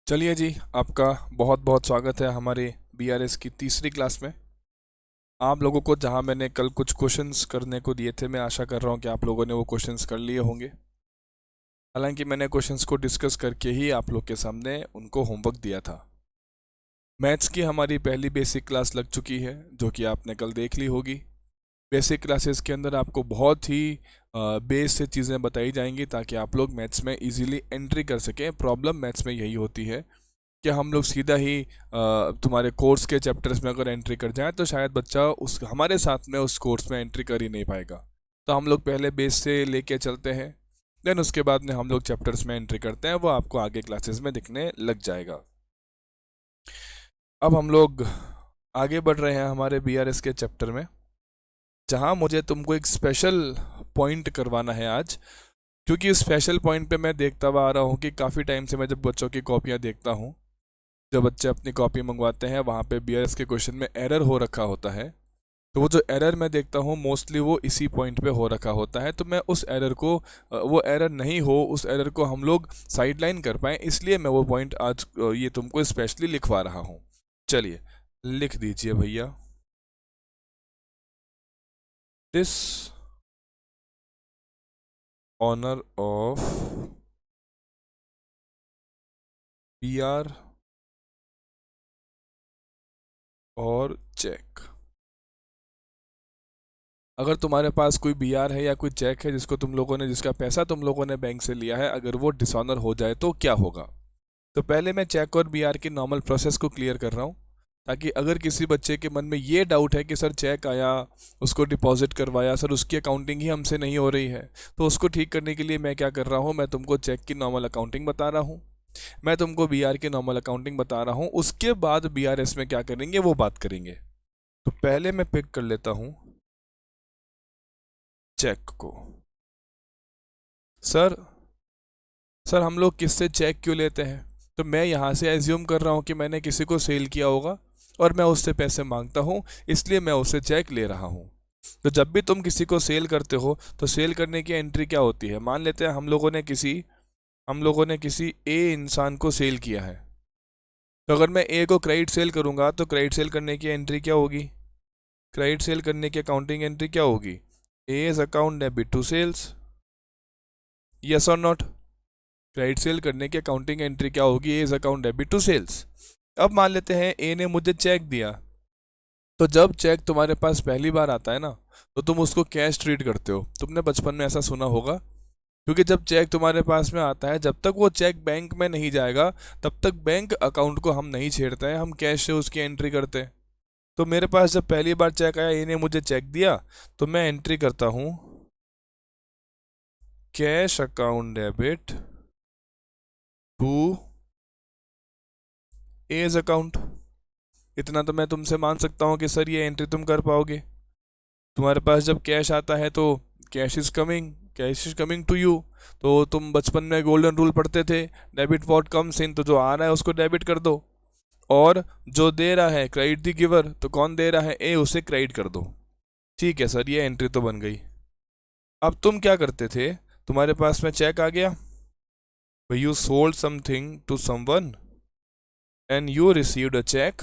चलिए जी, आपका बहुत बहुत स्वागत है हमारे बीआरएस की तीसरी क्लास में। आप लोगों को जहां मैंने कल कुछ क्वेश्चंस करने को दिए थे, मैं आशा कर रहा हूं कि आप लोगों ने वो क्वेश्चंस कर लिए होंगे। हालांकि मैंने क्वेश्चंस को डिस्कस करके ही आप लोग के सामने उनको होमवर्क दिया था। मैथ्स की हमारी पहली बेसिक क्लास लग चुकी है, जो कि आपने कल देख ली होगी। बेसिक क्लासेस के अंदर आपको बहुत ही बेस से चीज़ें बताई जाएंगी ताकि आप लोग मैथ्स में इजीली एंट्री कर सकें। प्रॉब्लम मैथ्स में यही होती है कि हम लोग सीधा ही तुम्हारे कोर्स के चैप्टर्स में अगर एंट्री कर जाएं तो शायद बच्चा उस हमारे साथ में उस कोर्स में एंट्री कर ही नहीं पाएगा। तो हम लोग पहले बेस से लेके चलते हैं, देन उसके बाद में हम लोग चैप्टर्स में एंट्री करते हैं, वो आपको आगे क्लासेस में दिखने लग जाएगा। अब हम लोग आगे बढ़ रहे हैं हमारे बीआरएस के चैप्टर में, जहां मुझे तुमको एक स्पेशल पॉइंट करवाना है आज। क्योंकि इस स्पेशल पॉइंट पे मैं देखता हुआ आ रहा हूँ कि काफ़ी टाइम से मैं जब बच्चों की कॉपियाँ देखता हूँ, जब बच्चे अपनी कॉपी मंगवाते हैं वहाँ पे बीआरएस के क्वेश्चन में एरर हो रखा होता है। तो वो जो एरर मैं देखता हूँ मोस्टली वो इसी पॉइंट पे हो रखा होता है। तो मैं उस एरर को वो एरर नहीं हो, उस एरर को हम लोग साइडलाइन कर पाएँ, इसलिए मैं वो पॉइंट आज ये तुमको स्पेशली लिखवा रहा हूँ। चलिए लिख दीजिए भैया, दिस ऑनर ऑफ बीआर और चेक। अगर तुम्हारे पास कोई बीआर है या कोई चेक है जिसको तुम लोगों ने जिसका पैसा तुम लोगों ने बैंक से लिया है, अगर वो डिसऑनर हो जाए तो क्या होगा। तो पहले मैं चेक और बीआर की नॉर्मल प्रोसेस को क्लियर कर रहा हूँ, ताकि अगर किसी बच्चे के मन में ये डाउट है कि सर चेक आया, उसको डिपॉजिट करवाया, सर उसकी अकाउंटिंग ही हमसे नहीं हो रही है, तो उसको ठीक करने के लिए मैं क्या कर रहा हूँ, मैं तुमको चेक की नॉर्मल अकाउंटिंग बता रहा हूँ, मैं तुमको बीआर की नॉर्मल अकाउंटिंग बता रहा हूँ। उसके बाद बीआरएस में क्या करेंगे वो बात करेंगे। तो पहले मैं पिक कर लेता हूँ चेक को। सर सर हम लोग किससे चेक क्यों लेते हैं? तो मैं यहाँ से एज्यूम कर रहा हूँ कि मैंने किसी को सेल किया होगा और मैं उससे पैसे मांगता हूँ, इसलिए मैं उससे चेक ले रहा हूँ। तो जब भी तुम किसी को सेल करते हो तो सेल करने की एंट्री क्या होती है? मान लेते हैं हम लोगों ने किसी ए इंसान को सेल किया है। तो अगर मैं ए को क्रेडिट सेल करूँगा तो क्रेडिट सेल करने की एंट्री क्या होगी? क्रेडिट सेल करने की अकाउंटिंग एंट्री क्या होगी? X account debit to sales. Yes और नॉट? क्रेडिट सेल करने की अकाउंटिंग एंट्री क्या होगी? X account debit to sales. अब मान लेते हैं ए ने मुझे चेक दिया, तो जब चेक तुम्हारे पास पहली बार आता है ना, तो तुम उसको कैश ट्रीट करते हो। तुमने बचपन में ऐसा सुना होगा, क्योंकि जब चेक तुम्हारे पास में आता है, जब तक वो चेक बैंक में नहीं जाएगा तब तक बैंक अकाउंट को हम नहीं छेड़ते हैं, हम कैश से उसकी एंट्री करते हैं। तो मेरे पास जब पहली बार चेक आया, ए ने मुझे चेक दिया, तो मैं एंट्री करता हूँ cash account debit to X account. इतना तो मैं तुमसे मान सकता हूँ कि सर ये एंट्री तुम कर पाओगे। तुम्हारे पास जब कैश आता है तो cash is coming to you. तो तुम बचपन में गोल्डन रूल पढ़ते थे, डेबिट वॉट कम्स इन, तो जो आ रहा है उसको डेबिट कर दो, और जो दे रहा है क्रेडिट दी गिवर, तो कौन दे रहा है? ए, उसे क्रेडिट कर दो। ठीक है सर, ये एंट्री तो बन गई। अब तुम क्या करते थे? तुम्हारे पास में चेक आ गया, you sold something to someone and you received a cheque.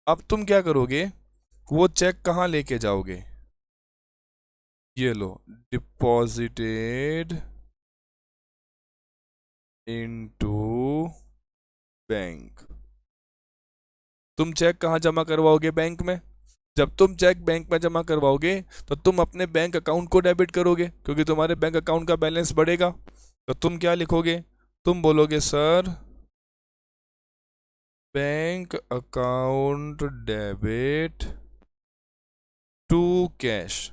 अब तुम क्या करोगे? वो चेक कहाँ लेके जाओगे? ये लो, डिपॉजिटेड इनटू बैंक। तुम चेक कहाँ जमा करवाओगे? बैंक में। जब तुम चेक बैंक में जमा करवाओगे तो तुम अपने बैंक अकाउंट को डेबिट करोगे, क्योंकि तुम्हारे बैंक अकाउंट का बैलेंस बढ़ेगा। तो तुम क्या लिखोगे? तुम बोलोगे sir bank account debit to cash.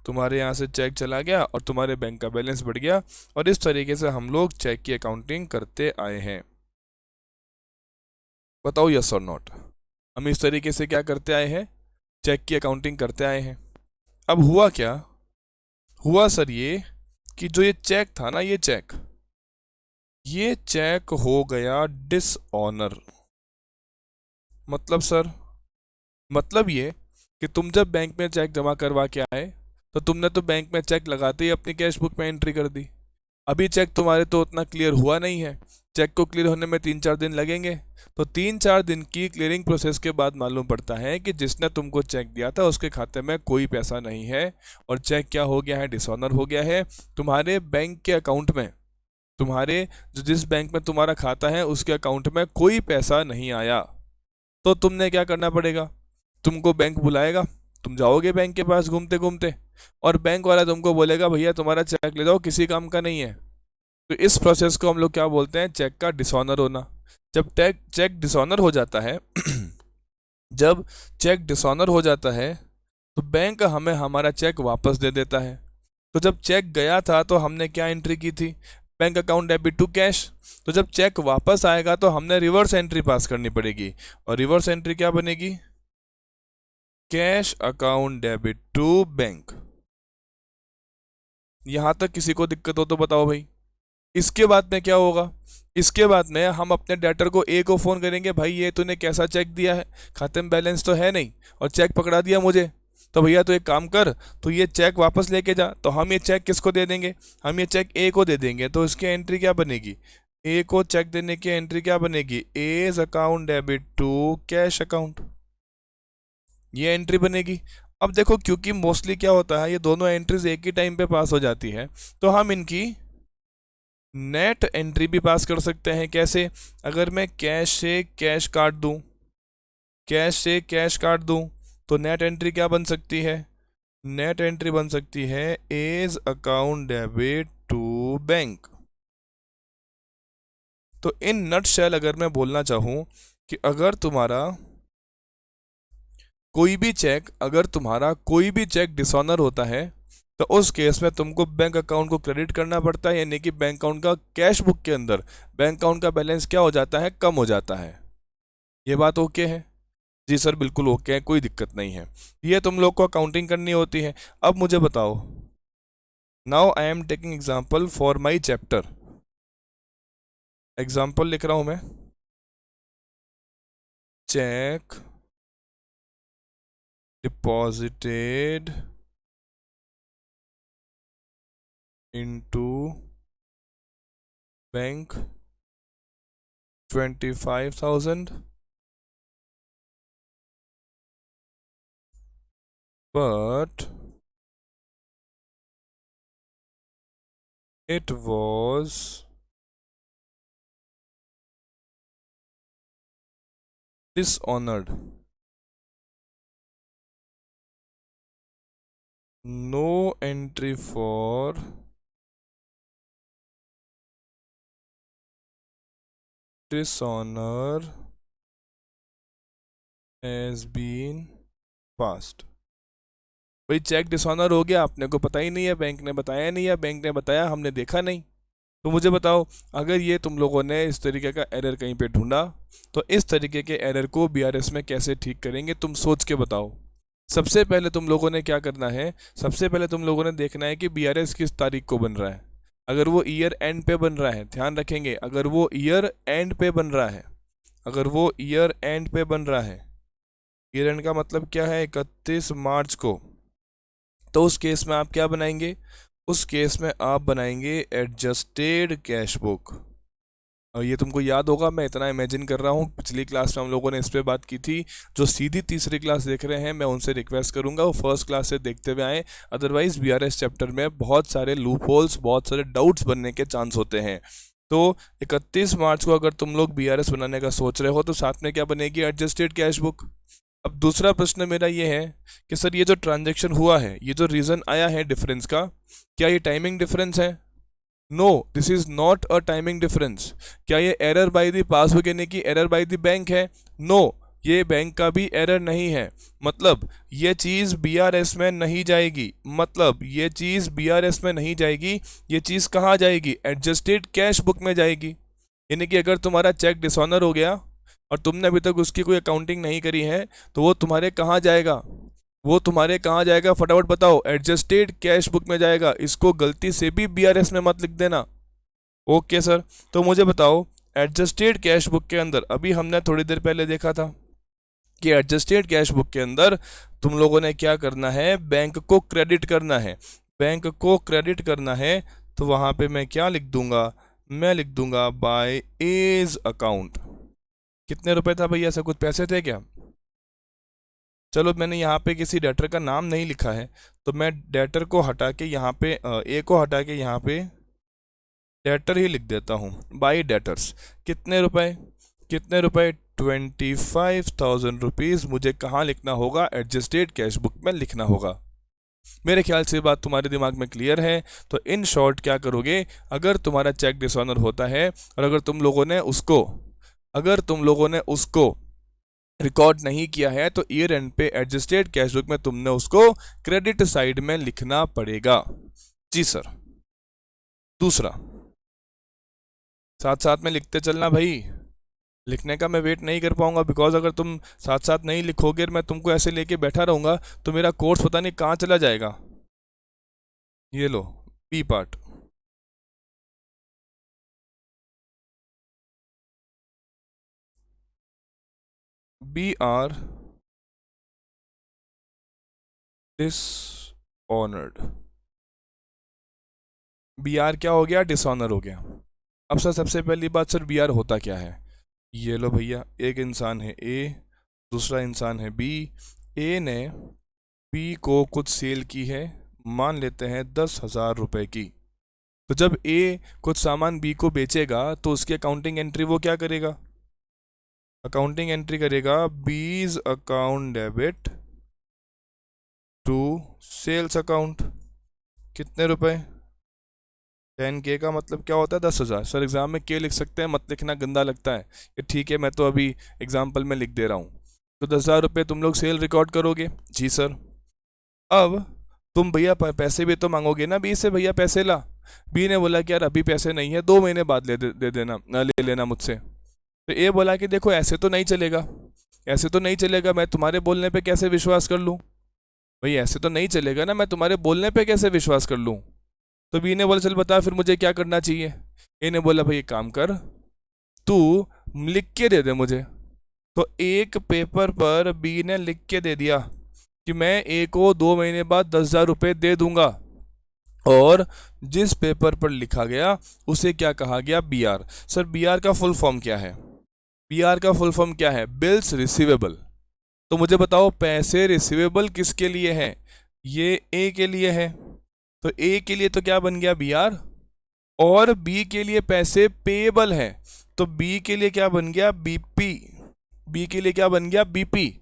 तुम्हारे यहाँ से चेक चला गया और तुम्हारे बैंक का बैलेंस बढ़ गया, और इस तरीके से हम लोग चेक की अकाउंटिंग करते आए हैं। बताओ यस और नॉट? हम इस तरीके से क्या करते आए हैं? चेक की अकाउंटिंग करते आए हैं। अब हुआ क्या? हुआ सर ये कि जो ये चेक था ना, ये चेक हो गया डिसऑनर। मतलब सर, मतलब ये कि तुम जब बैंक में चेक जमा करवा के आए तो तुमने तो बैंक में चेक लगाते ही अपनी कैश बुक में एंट्री कर दी। अभी चेक तुम्हारे तो उतना क्लियर हुआ नहीं है, चेक को क्लियर होने में 3-4 दिन लगेंगे। तो 3-4 दिन की क्लियरिंग प्रोसेस के बाद मालूम पड़ता है कि जिसने तुमको चेक दिया था उसके खाते में कोई पैसा नहीं है और चेक क्या हो गया है, डिसऑनर हो गया है। तुम्हारे बैंक के अकाउंट में, तुम्हारे जिस बैंक में तुम्हारा खाता है उसके अकाउंट में कोई पैसा नहीं आया। तो तुमने क्या करना पड़ेगा, तुमको बैंक बुलाएगा, तुम जाओगे बैंक के पास घूमते घूमते और बैंक वाला तुमको बोलेगा भैया तुम्हारा चेक ले जाओ, किसी काम का नहीं है। तो इस प्रोसेस को हम लोग क्या बोलते हैं, चेक का डिसऑनर होना। जब चेक डिसऑनर हो जाता है जब चेक डिसऑनर हो जाता है तो बैंक हमें हमारा चेक वापस दे देता है। तो जब चेक गया था तो हमने क्या एंट्री की थी, bank account debit to cash. तो जब चेक वापस आएगा तो हमने रिवर्स एंट्री पास करनी पड़ेगी और रिवर्स एंट्री क्या बनेगी, cash account debit to bank. यहां तक किसी को दिक्कत हो तो बताओ भाई। इसके बाद में क्या होगा, इसके बाद में हम अपने डेटर को ए को फ़ोन करेंगे, भाई ये तूने कैसा चेक दिया है, खाते में बैलेंस तो है नहीं और चेक पकड़ा दिया मुझे, तो भैया तो एक काम कर, तो ये चेक वापस लेके जा। तो हम ये चेक किसको दे देंगे, हम ये चेक ए को दे देंगे। तो इसकी एंट्री क्या बनेगी, ए को चेक देने की एंट्री क्या बनेगी, X account debit to cash account, ये एंट्री बनेगी। अब देखो क्योंकि मोस्टली क्या होता है, ये दोनों एंट्रीज एक ही टाइम पे पास हो जाती है, तो हम इनकी नेट एंट्री भी पास कर सकते हैं। कैसे, अगर मैं कैश से कैश काट दूं, कैश से कैश काट दूं तो नेट एंट्री क्या बन सकती है, नेट एंट्री बन सकती है X account debit to bank. तो इन नटशेल अगर मैं बोलना चाहूं कि अगर तुम्हारा कोई भी चेक, अगर तुम्हारा कोई भी चेक डिसऑनर होता है तो उस केस में तुमको बैंक अकाउंट को क्रेडिट करना पड़ता है, यानी कि बैंक अकाउंट का कैश बुक के अंदर बैंक अकाउंट का बैलेंस क्या हो जाता है, कम हो जाता है। ये बात ओके है? जी सर बिल्कुल ओके है, कोई दिक्कत नहीं है। ये तुम लोग को अकाउंटिंग करनी होती है। अब मुझे बताओ, now I am taking example for my chapter, example लिख रहा हूं मैं, check deposited into bank 25,000 but it was dishonored, no entry for dishonor has been passed। भाई चेक डिसऑनर हो गया, आपने को पता ही नहीं है, बैंक ने बताया नहीं है, बैंक ने बताया हमने देखा नहीं। तो मुझे बताओ, अगर ये तुम लोगों ने इस तरीके का एरर कहीं पे ढूंढा तो इस तरीके के एरर को बीआरएस में कैसे ठीक करेंगे, तुम सोच के बताओ। सबसे पहले तुम लोगों ने क्या करना है, सबसे पहले तुम लोगों ने देखना है कि बीआरएस किस तारीख को बन रहा है। अगर वो ईयर एंड पे बन रहा है, ध्यान रखेंगे, अगर वो ईयर एंड पे बन रहा है, अगर वो ईयर एंड पे बन रहा है, ईयर एंड का मतलब क्या है, 31 मार्च को, तो उस केस में आप क्या बनाएंगे, उस केस में आप बनाएंगे एडजस्टेड कैश बुक। और ये तुमको याद होगा, मैं इतना इमेजिन कर रहा हूँ, पिछली क्लास में हम लोगों ने इस पर बात की थी। जो सीधी तीसरी क्लास देख रहे हैं मैं उनसे रिक्वेस्ट करूंगा वो फर्स्ट क्लास से देखते हुए आए, अदरवाइज बीआरएस चैप्टर में बहुत सारे लूप होल्स, बहुत सारे डाउट्स बनने के चांस होते हैं। तो 31 मार्च को अगर तुम लोग बीआरएस बनाने का सोच रहे हो तो साथ में क्या बनेगी, एडजस्टेड कैश बुक। अब दूसरा प्रश्न मेरा ये है कि सर ये जो ट्रांजैक्शन हुआ है, ये जो रीज़न आया है डिफरेंस का, क्या ये टाइमिंग डिफरेंस है? No, this is not a timing difference. क्या ये एरर बाय द पासबुक यानी कि एरर बाय द बैंक है? नो, ये बैंक का भी एरर नहीं है। मतलब ये चीज़ बीआरएस में नहीं जाएगी, मतलब ये चीज़ बीआरएस में नहीं जाएगी। ये चीज़ कहाँ जाएगी, एडजस्टेड कैश बुक में जाएगी। यानी कि अगर तुम्हारा चेक डिसऑनर हो गया और तुमने अभी तक उसकी कोई अकाउंटिंग नहीं करी है तो वो तुम्हारे कहाँ जाएगा, वो तुम्हारे कहाँ जाएगा, फटाफट बताओ, एडजस्टेड कैश बुक में जाएगा। इसको गलती से भी बीआरएस में मत लिख देना। ओके सर, तो मुझे बताओ एडजस्टेड कैश बुक के अंदर, अभी हमने थोड़ी देर पहले देखा था कि एडजस्टेड कैश बुक के अंदर तुम लोगों ने क्या करना है, बैंक को क्रेडिट करना है। बैंक को क्रेडिट करना है तो वहाँ पे मैं क्या लिख दूंगा, मैं लिख दूंगा बाय एज अकाउंट। कितने रुपए था भैया, ऐसा कुछ पैसे थे क्या? चलो मैंने यहाँ पे किसी डेटर का नाम नहीं लिखा है, तो मैं डेटर को हटा के यहाँ पे ए को हटा के यहाँ पे डेटर ही लिख देता हूँ। बाई डेटर्स कितने रुपए, कितने रुपए 25,000 रुपीज़ मुझे कहाँ लिखना होगा? एडजस्टेड कैश बुक में लिखना होगा। मेरे ख्याल से बात तुम्हारे दिमाग में क्लियर है। तो इन शॉर्ट क्या करोगे, अगर तुम्हारा चेक डिसऑनर होता है और अगर तुम लोगों ने उसको रिकॉर्ड नहीं किया है, तो ईयर एंड पे एडजस्टेड कैश बुक में तुमने उसको क्रेडिट साइड में लिखना पड़ेगा। जी सर। दूसरा, साथ साथ में लिखते चलना भाई, लिखने का मैं वेट नहीं कर पाऊंगा, बिकॉज अगर तुम साथ साथ नहीं लिखोगे और मैं तुमको ऐसे लेके बैठा रहूंगा तो मेरा कोर्स पता नहीं कहाँ चला जाएगा। ये लो B part. B R dishonoured. B R क्या हो गया? डिसऑनर हो गया। अब सर सबसे पहली बात, सर बी आर होता क्या है? ये लो भैया, एक इंसान है ए, दूसरा इंसान है बी। ए ने बी को कुछ सेल की है, मान लेते हैं 10,000 रुपए की। तो जब ए कुछ सामान बी को बेचेगा तो उसकी अकाउंटिंग एंट्री वो क्या करेगा? अकाउंटिंग एंट्री करेगा बीज account debit to sales account. कितने रुपए? 10K का मतलब क्या होता है? 10,000। सर एग्जाम में के लिख सकते हैं, मत लिखना, गंदा लगता है ये। ठीक है, मैं तो अभी एग्जाम्पल में लिख दे रहा हूँ। तो 10,000 रुपये तुम लोग सेल रिकॉर्ड करोगे। जी सर। अब तुम भैया पैसे भी तो मांगोगे ना बी से, भैया पैसे ला। बी ने बोला कि यार अभी पैसे नहीं है, 2 महीने बाद दे देना, ले लेना मुझसे। तो ए बोला कि देखो ऐसे तो नहीं चलेगा, ऐसे तो नहीं चलेगा, मैं तुम्हारे बोलने पे कैसे विश्वास कर लूँ? भाई ऐसे तो नहीं चलेगा ना, मैं तुम्हारे बोलने पे कैसे विश्वास कर लूँ? तो बी ने बोला चल बता फिर मुझे क्या करना चाहिए। ए ने बोला भाई एक काम कर, तू लिख के दे दे मुझे। तो एक पेपर पर बी ने लिख के दे दिया कि मैं ए को 2 महीने बाद 10,000 रुपये दे दूंगा। और जिस पेपर पर लिखा गया उसे क्या कहा गया? B R. Sir B R का फुल फॉर्म क्या है? बी आर का फुल फॉर्म क्या है? Bills receivable. तो मुझे बताओ पैसे रिसीवेबल किसके लिए है? ये ए के लिए है। तो ए के लिए तो क्या बन गया? B are. और बी के लिए पैसे पेएबल है, तो बी के लिए क्या बन गया? बीपी। बी के लिए क्या बन गया? बीपी।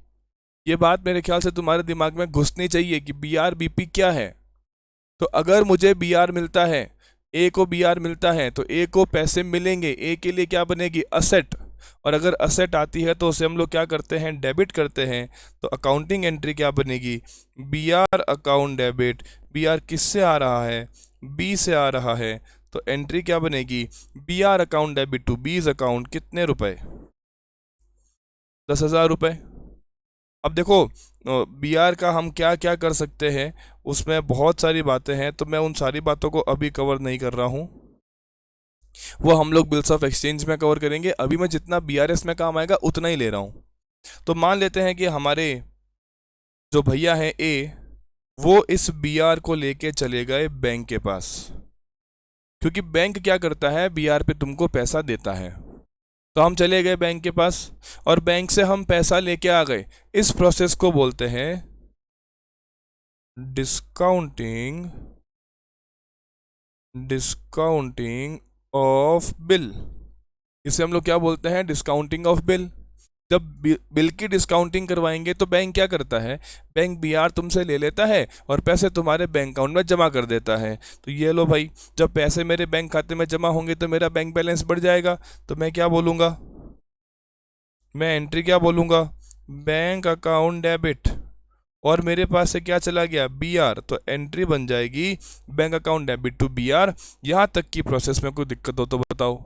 ये बात मेरे ख्याल से तुम्हारे दिमाग में घुसनी चाहिए कि बी आर बीपी क्या है। तो अगर मुझे बी आर मिलता है, ए को बी आर मिलता है, तो ए को पैसे मिलेंगे, ए के लिए क्या बनेगी? असेट। और अगर असेट आती है तो उसे हम लोग क्या करते हैं? डेबिट करते हैं। तो अकाउंटिंग एंट्री क्या बनेगी? B R account debit. B R किससे आ रहा है? बी से आ रहा है। तो एंट्री क्या बनेगी? B R account debit to बीज अकाउंट। कितने रुपए? 10,000 रुपये। अब देखो बी आर का हम क्या क्या कर सकते हैं, उसमें बहुत सारी बातें हैं, तो मैं उन सारी बातों को अभी कवर नहीं कर रहा हूँ, वो हम लोग बिल्स ऑफ एक्सचेंज में कवर करेंगे। अभी मैं जितना बी आर एस में काम आएगा उतना ही ले रहा हूँ। तो मान लेते हैं कि हमारे जो भैया हैं ए, वो इस बी आर को लेके चले गए बैंक के पास, क्योंकि बैंक क्या करता है? बी आर पे तुमको पैसा देता है। तो हम चले गए बैंक के पास और बैंक से हम पैसा लेके आ गए। इस प्रोसेस को बोलते हैं डिस्काउंटिंग, डिस्काउंटिंग ऑफ बिल। इसे हम लोग क्या बोलते हैं? Discounting of bill. जब बिल की डिस्काउंटिंग करवाएंगे तो बैंक क्या करता है? बैंक बी आर तुमसे ले लेता है और पैसे तुम्हारे बैंक अकाउंट में जमा कर देता है। तो ये लो भाई, जब पैसे मेरे बैंक खाते में जमा होंगे तो मेरा बैंक बैलेंस बढ़ जाएगा। तो मैं क्या बोलूँगा? मैं एंट्री क्या बोलूँगा? Bank account debit. और मेरे पास से क्या चला गया? B are. तो एंट्री बन जाएगी bank account debit to B R. यहाँ तक की प्रोसेस में कोई दिक्कत हो तो बताओ।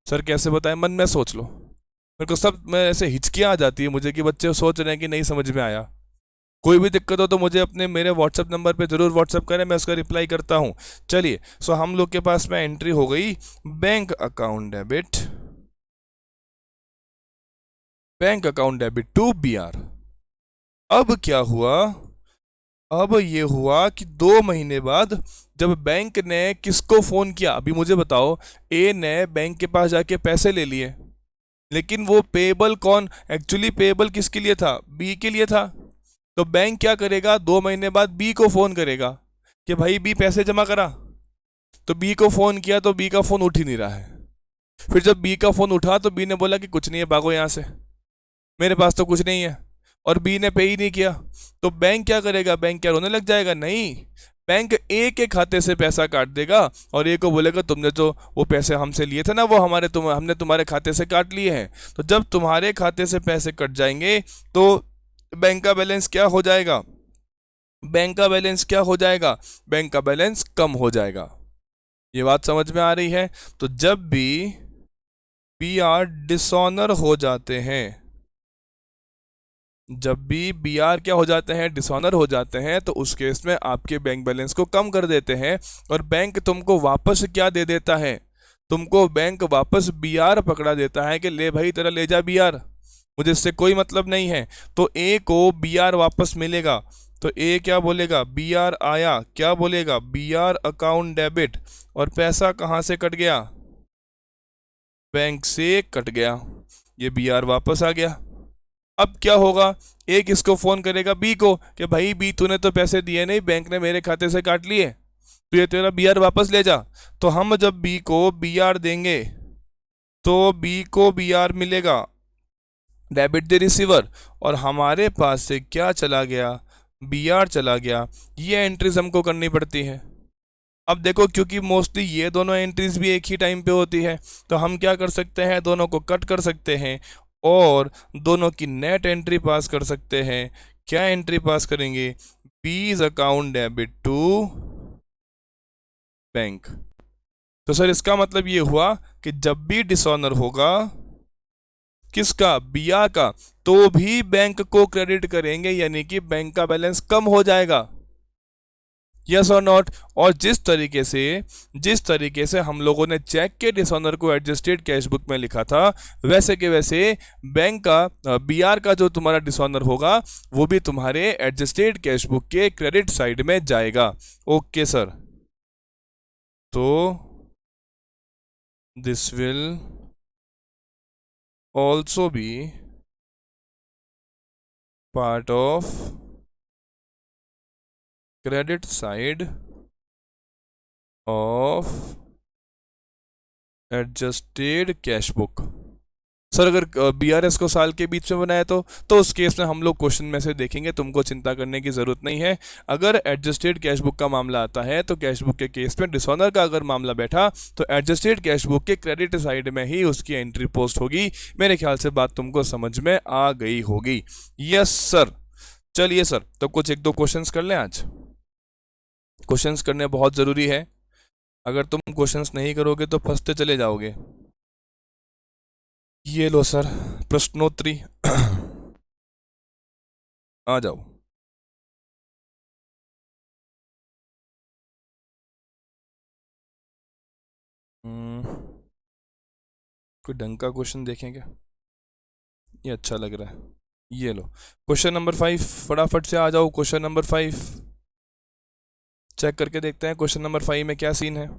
सर कैसे बताएं? मन में सोच लो। मेरे को सब में ऐसे हिचकियाँ आ जाती है मुझे कि बच्चे सोच रहे हैं कि नहीं समझ में आया। कोई भी दिक्कत हो तो मुझे अपने मेरे व्हाट्सएप नंबर पे ज़रूर व्हाट्सएप करें, मैं उसका रिप्लाई करता हूँ। चलिए, सो हम लोग के पास में एंट्री हो गई bank account debit, bank account debit to B R. अब क्या हुआ? अब ये हुआ कि 2 महीने बाद जब बैंक ने किसको फोन किया, अभी मुझे बताओ, ए ने बैंक के पास जाके पैसे ले लिए, लेकिन वो पेबल कौन, एक्चुअली पेबल किसके लिए था, बी के लिए था। तो बैंक क्या करेगा, 2 महीने बाद बी को फोन करेगा कि भाई बी पैसे जमा करा। तो बी को फोन किया तो बी का फोन उठ ही नहीं रहा है। फिर जब बी का फोन उठा तो बी ने बोला कि कुछ नहीं है, भागो यहाँ से, मेरे पास तो कुछ नहीं है, और बी ने पे ही नहीं किया। तो बैंक क्या करेगा, बैंक क्या रोने लग जाएगा, नहीं, बैंक ए के खाते से पैसा काट देगा और ए को बोलेगा तुमने जो वो पैसे हमसे लिए थे ना, वो हमने तुम्हारे खाते से काट लिए हैं। तो जब तुम्हारे खाते से पैसे कट जाएंगे तो बैंक का बैलेंस क्या हो जाएगा, बैंक का बैलेंस क्या हो जाएगा, बैंक का बैलेंस कम हो जाएगा। ये बात समझ में आ रही है। तो जब भी बी आर डिसऑनर हो जाते हैं, जब भी बी आर क्या हो जाते हैं, डिसऑनर हो जाते हैं, तो उस केस में आपके बैंक बैलेंस को कम कर देते हैं और बैंक तुमको वापस क्या दे देता है, तुमको बैंक वापस बी आर पकड़ा देता है कि ले भाई तेरा ले जा बी आर, मुझे इससे कोई मतलब नहीं है। तो ए को बी आर वापस मिलेगा। तो ए क्या बोलेगा, बी आर आया, क्या बोलेगा, बी आर अकाउंट डेबिट, और पैसा कहाँ से कट गया, बैंक से कट गया, ये बी आर वापस आ गया। अब क्या होगा, ए किसको फोन करेगा, बी को, कि भाई बी तूने तो पैसे दिए नहीं, बैंक ने मेरे खाते से काट लिए, तो ये तेरा बी आर वापस ले जा। तो हम जब बी को बी आर देंगे तो बी को बी आर मिलेगा, डेबिट द रिसीवर, और हमारे पास से क्या चला गया, बी आर चला गया। ये एंट्रीज हमको करनी पड़ती है। अब देखो, क्योंकि मोस्टली ये दोनों एंट्रीज भी एक ही टाइम पे होती है, तो हम क्या कर सकते हैं, दोनों को कट कर सकते हैं और दोनों की नेट एंट्री पास कर सकते हैं। क्या एंट्री पास करेंगे, बीज अकाउंट डेबिट टू बैंक। तो सर इसका मतलब ये हुआ कि जब भी डिसऑनर होगा किसका, बिया का, तो भी बैंक को क्रेडिट करेंगे, यानी कि बैंक का बैलेंस कम हो जाएगा। यस और नॉट। और जिस तरीके से हम लोगों ने चेक के डिसऑनर को एडजस्टेड कैश बुक में लिखा था, वैसे के वैसे बैंक का बीआर का जो तुम्हारा डिसऑनर होगा वो भी तुम्हारे एडजस्टेड कैश बुक के क्रेडिट साइड में जाएगा। ओके सर, तो this will also be part of credit side of adjusted cash book. Sir अगर बीआरएस को साल के बीच में बनाया तो उस केस में हम लोग क्वेश्चन में से देखेंगे, तुमको चिंता करने की ज़रूरत नहीं है। अगर एडजस्टेड कैश बुक का मामला आता है तो कैश बुक के केस में डिसऑनर का अगर मामला बैठा तो एडजस्टेड कैश बुक के क्रेडिट साइड में ही उसकी एंट्री पोस्ट होगी। मेरे ख्याल से बात तुमको समझ में आ गई होगी। Yes sir. चलिए सर, तो कुछ एक दो क्वेश्चंस कर लें आज। क्वेश्चंस करने बहुत ज़रूरी है, अगर तुम क्वेश्चंस नहीं करोगे तो फंसते चले जाओगे। ये लो सर प्रश्नोत्तरी आ जाओ। कोई ढंग का क्वेश्चन देखें क्या, ये अच्छा लग रहा है। ये लो क्वेश्चन नंबर 5, फटाफट से आ जाओ। क्वेश्चन नंबर 5 चेक करके देखते हैं क्वेश्चन नंबर 5 में क्या सीन है।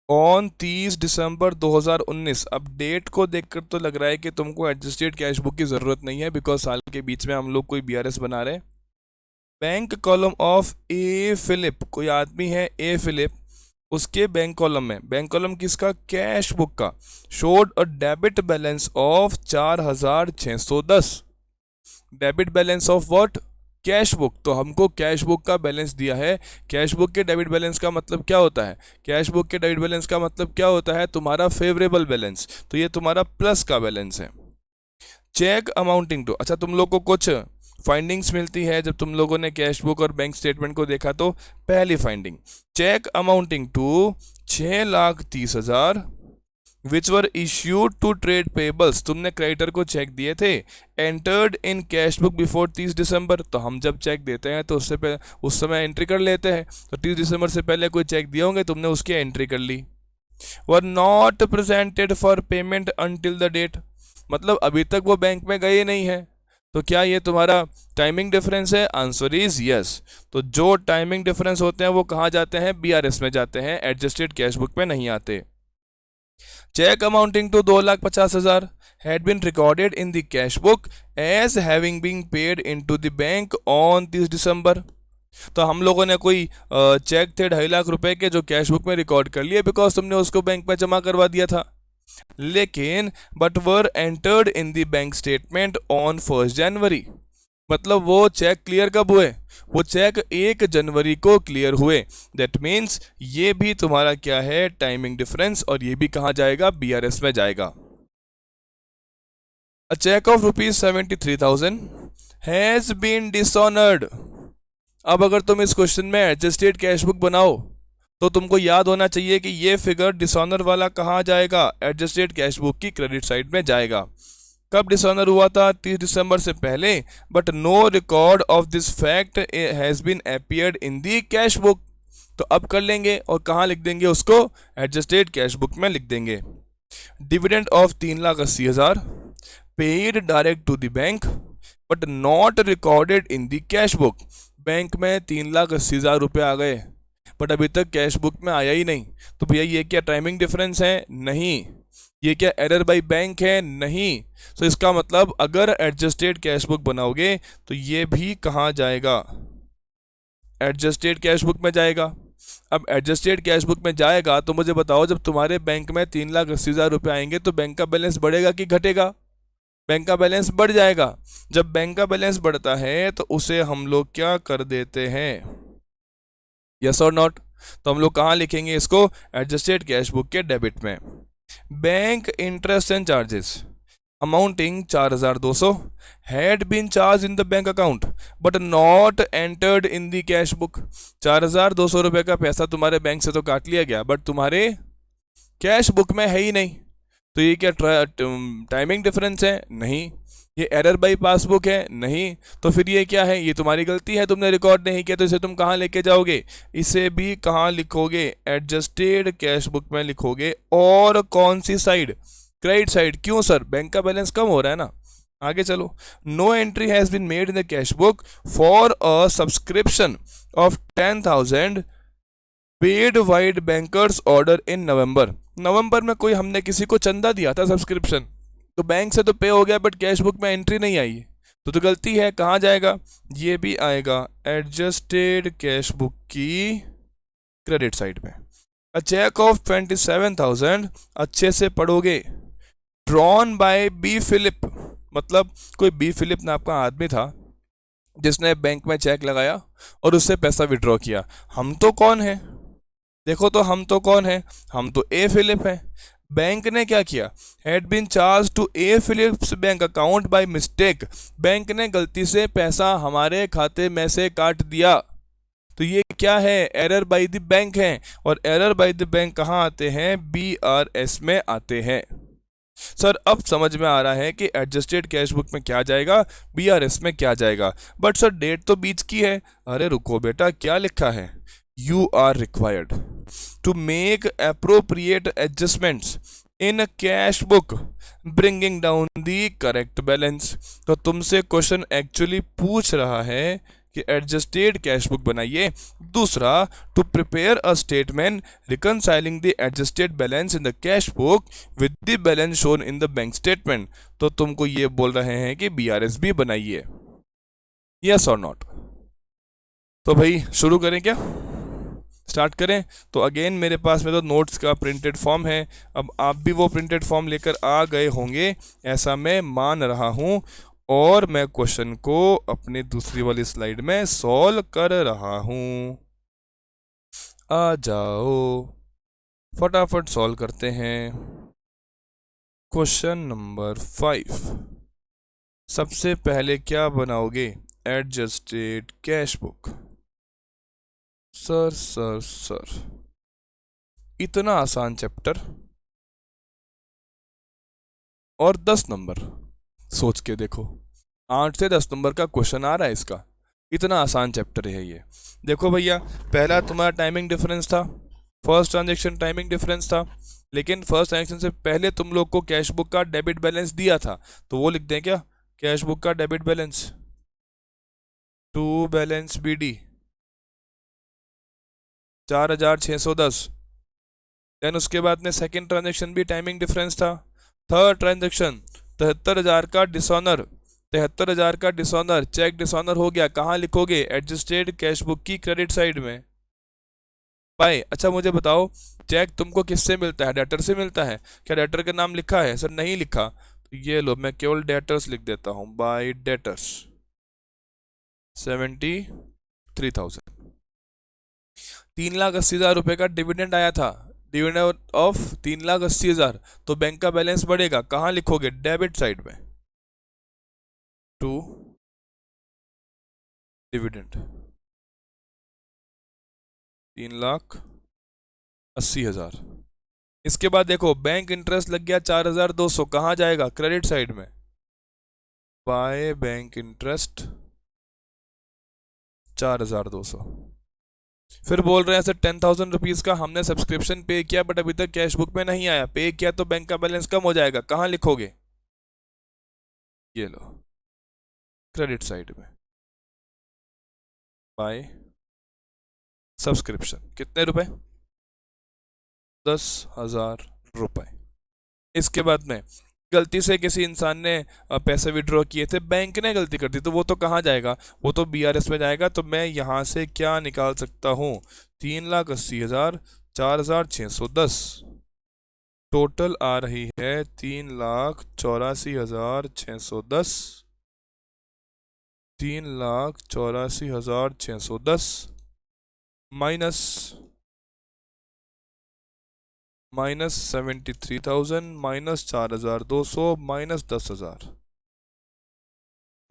ऑन 30 दिसंबर 2019, अब डेट को देखकर तो लग रहा है कि तुमको एडजस्टेड कैश बुक की ज़रूरत नहीं है, बिकॉज साल के बीच में हम लोग कोई बीआरएस बना रहे हैं। Bank column of A Philip, कोई आदमी है ए फिलिप, उसके बैंक कॉलम में, बैंक कॉलम किसका, कैश बुक का, showed a debit balance of 4610। Debit balance of what, cash book. तो हमको कैश बुक का बैलेंस दिया है। कैश बुक के डेबिट बैलेंस का मतलब क्या होता है, कैश बुक के डेबिट बैलेंस का मतलब क्या होता है, तुम्हारा फेवरेबल बैलेंस। तो ये तुम्हारा प्लस का बैलेंस है। चेक अमाउंटिंग टू, अच्छा तुम लोग को कुछ फाइंडिंग्स मिलती है जब तुम लोगों ने कैश बुक और बैंक स्टेटमेंट को देखा। तो पहली finding, cheque amounting to 6,30,000 which were issued to trade payables, तुमने क्रेडिटर को चेक दिए थे, entered in cash book before 30 December. तो हम जब चेक देते हैं तो उससे पहले उस समय एंट्री कर लेते हैं। तो 30 दिसंबर से पहले कोई चेक दिए होंगे, तुमने उसकी एंट्री कर ली। Were not presented for payment until the date, मतलब अभी तक वो बैंक में गए नहीं है, तो क्या ये तुम्हारा टाइमिंग डिफरेंस है? Answer is yes. तो जो टाइमिंग डिफरेंस होते हैं वो कहाँ जाते हैं? बीआरएस में जाते हैं, एडजस्टेड कैश बुक में नहीं आते। Cheque amounting to 2,50,000 had been recorded in the cash book as having been paid into the bank on 30 December. तो हम लोगों ने कोई चेक थे 2.5 लाख रुपए के जो कैश बुक में रिकॉर्ड कर लिए बिकॉज तुमने उसको बैंक में जमा करवा दिया था, लेकिन but were entered in the bank statement on 1 जनवरी। मतलब वो चेक क्लियर कब हुए? वो चेक 1 जनवरी को क्लियर हुए। दैट मीन्स ये भी तुम्हारा क्या है? टाइमिंग डिफरेंस, और ये भी कहाँ जाएगा? बीआरएस में जाएगा। A check of ₹73,000 has been dishonored। अब अगर तुम इस क्वेश्चन में एडजस्टेड कैश बुक बनाओ तो तुमको याद होना चाहिए कि ये फिगर डिसऑनर वाला कहाँ जाएगा? एडजस्टेड कैश बुक की क्रेडिट साइड में जाएगा। कब डिसऑनर हुआ था? 30 दिसंबर से पहले, but no record of this fact has been appeared in the cash book. तो अब कर लेंगे और कहाँ लिख देंगे उसको? एडजस्टेड कैश बुक में लिख देंगे। Dividend of 3,80,000 paid direct to the bank but not recorded in the cash book. Bank में 3,80,000 रुपये आ गए बट अभी तक कैश बुक में आया ही नहीं। तो भैया ये क्या टाइमिंग डिफरेंस है? नहीं। ये क्या एरर बाय बैंक है? नहीं। तो इसका मतलब अगर एडजस्टेड कैश बुक बनाओगे तो ये भी कहाँ जाएगा? एडजस्टेड कैश बुक में जाएगा। अब एडजस्टेड कैश बुक में जाएगा तो मुझे बताओ, जब तुम्हारे बैंक में 3,80,000 रुपये आएंगे तो बैंक का बैलेंस बढ़ेगा कि घटेगा? बैंक का बैलेंस बढ़ जाएगा। जब बैंक का बैलेंस बढ़ता है तो उसे हम लोग क्या कर देते हैं? यस और नॉट? तो हम लोग कहाँ लिखेंगे इसको? एडजस्टेड कैश बुक के डेबिट में। Bank interest and charges amounting 4,200 had been charge in the bank account but not entered in the cash book. 4,200 रुपये का पैसा तुम्हारे बैंक से तो काट लिया गया बट तुम्हारे कैश बुक में है ही नहीं। तो ये क्या टाइमिंग डिफरेंस है? नहीं। ये एरर बाई पासबुक है? नहीं। तो फिर ये क्या है? ये तुम्हारी गलती है, तुमने रिकॉर्ड नहीं किया। तो इसे तुम कहाँ लेके जाओगे? इसे भी कहाँ लिखोगे? एडजस्टेड कैश बुक में लिखोगे। और कौन सी साइड? Credit side. क्यों सर? बैंक का बैलेंस कम हो रहा है ना। आगे चलो। No entry has been made in the cash book for a subscription of 10,000 paid vide banker's order in November. नवंबर में कोई हमने किसी को चंदा दिया था सब्सक्रिप्शन, तो बैंक से तो पे हो गया बट कैश बुक में एंट्री नहीं आई। तो गलती है, कहाँ जाएगा? ये भी आएगा एडजस्टेड कैश बुक की क्रेडिट साइड में। अ चेक ऑफ 27,000, अच्छे से पढ़ोगे, ड्रॉन बाय बी फिलिप। मतलब कोई बी फिलिप नाम का आदमी था जिसने बैंक में चेक लगाया और उससे पैसा विड्रॉ किया। हम तो कौन है? देखो तो हम तो कौन है? हम तो ए फिलिप है। बैंक ने क्या किया? Had been charge to A Philips bank account by mistake. Bank ने गलती से पैसा हमारे खाते में से काट दिया। तो ये क्या है? एरर बाय द बैंक है। और एरर बाय द बैंक कहाँ आते हैं? बीआरएस में आते हैं। सर अब समझ में आ रहा है कि एडजस्टेड कैश बुक में क्या जाएगा, बीआरएस में क्या जाएगा। बट सर डेट तो बीच की है। अरे रुको बेटा, क्या लिखा है? You are required to make appropriate adjustments in cash book bringing down the correct balance. तो तुमसे क्वेश्चन एक्चुअली पूछ रहा है कि एडजस्टेड कैश बुक बनाइए। दूसरा, to prepare a statement reconciling the adjusted balance in the cash book with the balance shown in the bank statement. तो तुमको ये बोल रहे हैं कि बीआरएस भी बनाइए। यस और नॉट? तो भाई शुरू करें क्या? स्टार्ट करें? तो अगेन मेरे पास में तो नोट्स का प्रिंटेड फॉर्म है। अब आप भी वो प्रिंटेड फॉर्म लेकर आ गए होंगे, ऐसा मैं मान रहा हूँ। और मैं क्वेश्चन को अपनी दूसरी वाली स्लाइड में सॉल्व कर रहा हूँ। आ जाओ फटाफट सॉल्व करते हैं। Question number 5। सबसे पहले क्या बनाओगे? Adjusted cash book. सर इतना आसान चैप्टर और 10 नंबर। सोच के देखो, 8 से 10 नंबर का क्वेश्चन आ रहा है इसका। इतना आसान चैप्टर है ये। देखो भैया, पहला तुम्हारा टाइमिंग डिफरेंस था, फर्स्ट ट्रांजेक्शन टाइमिंग डिफरेंस था। लेकिन फर्स्ट ट्रांजेक्शन से पहले तुम लोग को कैश बुक का डेबिट बैलेंस दिया था, तो वो लिख दें क्या? कैश बुक का debit balance, to balance BD 4610। Then उसके बाद में सेकंड ट्रांजेक्शन भी टाइमिंग डिफरेंस था। थर्ड ट्रांजेक्शन 73,000 का डिसऑनर, 73,000 का डिसऑनर, चेक डिसऑनर हो गया, कहाँ लिखोगे? एडजस्टेड कैश बुक की क्रेडिट साइड में। भाई अच्छा मुझे बताओ, चेक तुमको किससे मिलता है? डेटर से मिलता है? क्या डेटर का नाम लिखा है? सर नहीं लिखा। तो ये लो, मैं केवल डेटर्स लिख देता हूं, बाय डेटर्स 73,000। 3,80,000 रुपए का डिविडेंड आया था, डिविडेंड ऑफ 3,80,000। तो बैंक का बैलेंस बढ़ेगा, कहाँ लिखोगे? डेबिट साइड में, टू डिविडेंड 3,80,000। इसके बाद देखो बैंक इंटरेस्ट लग गया 4,200, कहाँ जाएगा? क्रेडिट साइड में, बाय बैंक इंटरेस्ट 4,200। फिर बोल रहे हैं सर 10,000 रुपीज का हमने सब्सक्रिप्शन पे किया बट अभी तक कैश बुक में नहीं आया, पे किया तो बैंक का बैलेंस कम हो जाएगा, कहाँ लिखोगे? ये लो, क्रेडिट साइड में, बाय सब्सक्रिप्शन। कितने रुपए? 10,000 रुपए। इसके बाद में गलती से किसी इंसान ने पैसे विड्रॉ किए थे, बैंक ने गलती कर दी, तो वो तो कहाँ जाएगा? वो तो BRS में जाएगा। तो मैं यहाँ से क्या निकाल सकता हूँ? 3,80,000, 4,610, टोटल आ रही है 3,84,610, 3,84,610 माइनस 73,000 माइनस 4,200 माइनस 10,000।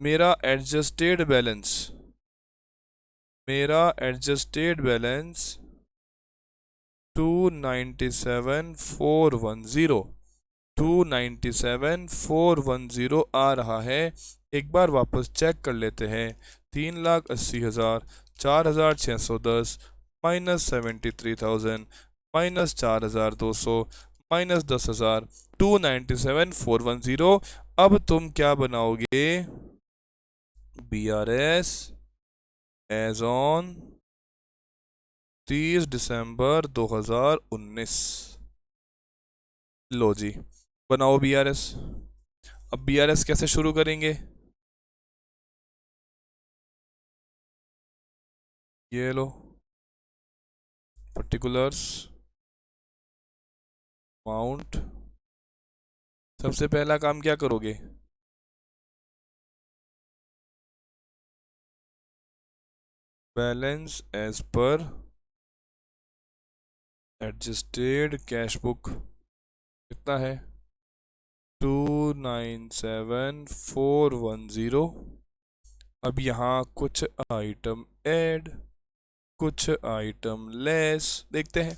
मेरा एडजस्टेड बैलेंस, मेरा एडजस्टेड बैलेंस 297,410, 297,410 आ रहा है। एक बार वापस चेक कर लेते हैं। 3,80,000, 4,610 माइनस 73,000 माइनस 4,200 माइनस 10,000, 297,410। अब तुम क्या बनाओगे? BRS एज ऑन 30 दिसंबर 2019। लो जी, बनाओ BRS। अब BRS कैसे शुरू करेंगे? ये लो, पर्टिकुलर्स, अमाउंट। सबसे पहला काम क्या करोगे? Balance as per adjusted cash book कितना है? 297,410। अब यहाँ कुछ आइटम ऐड, कुछ आइटम लेस, देखते हैं।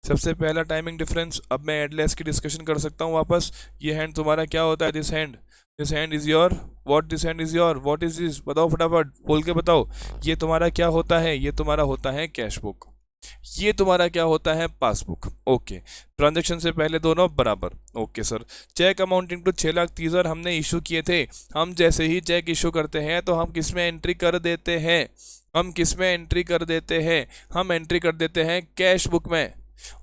सबसे पहला टाइमिंग डिफरेंस। अब मैं एडलेस की डिस्कशन कर सकता हूँ वापस। ये हैंड तुम्हारा क्या होता है? This hand, this hand is your what? This hand is your what is this? बताओ फटाफट बोल के बताओ। ये तुम्हारा क्या होता है? ये तुम्हारा होता है कैश बुक। ये तुम्हारा क्या होता है? पासबुक। ओके, ट्रांजैक्शन से पहले दोनों बराबर। Okay sir, cheque amounting to 6,30,000 हमने इशू किए थे। हम जैसे ही चेक इशू करते हैं तो हम किस में एंट्री कर देते हैं? हम किस में एंट्री कर देते हैं? हम एंट्री कर देते हैं कैश बुक में।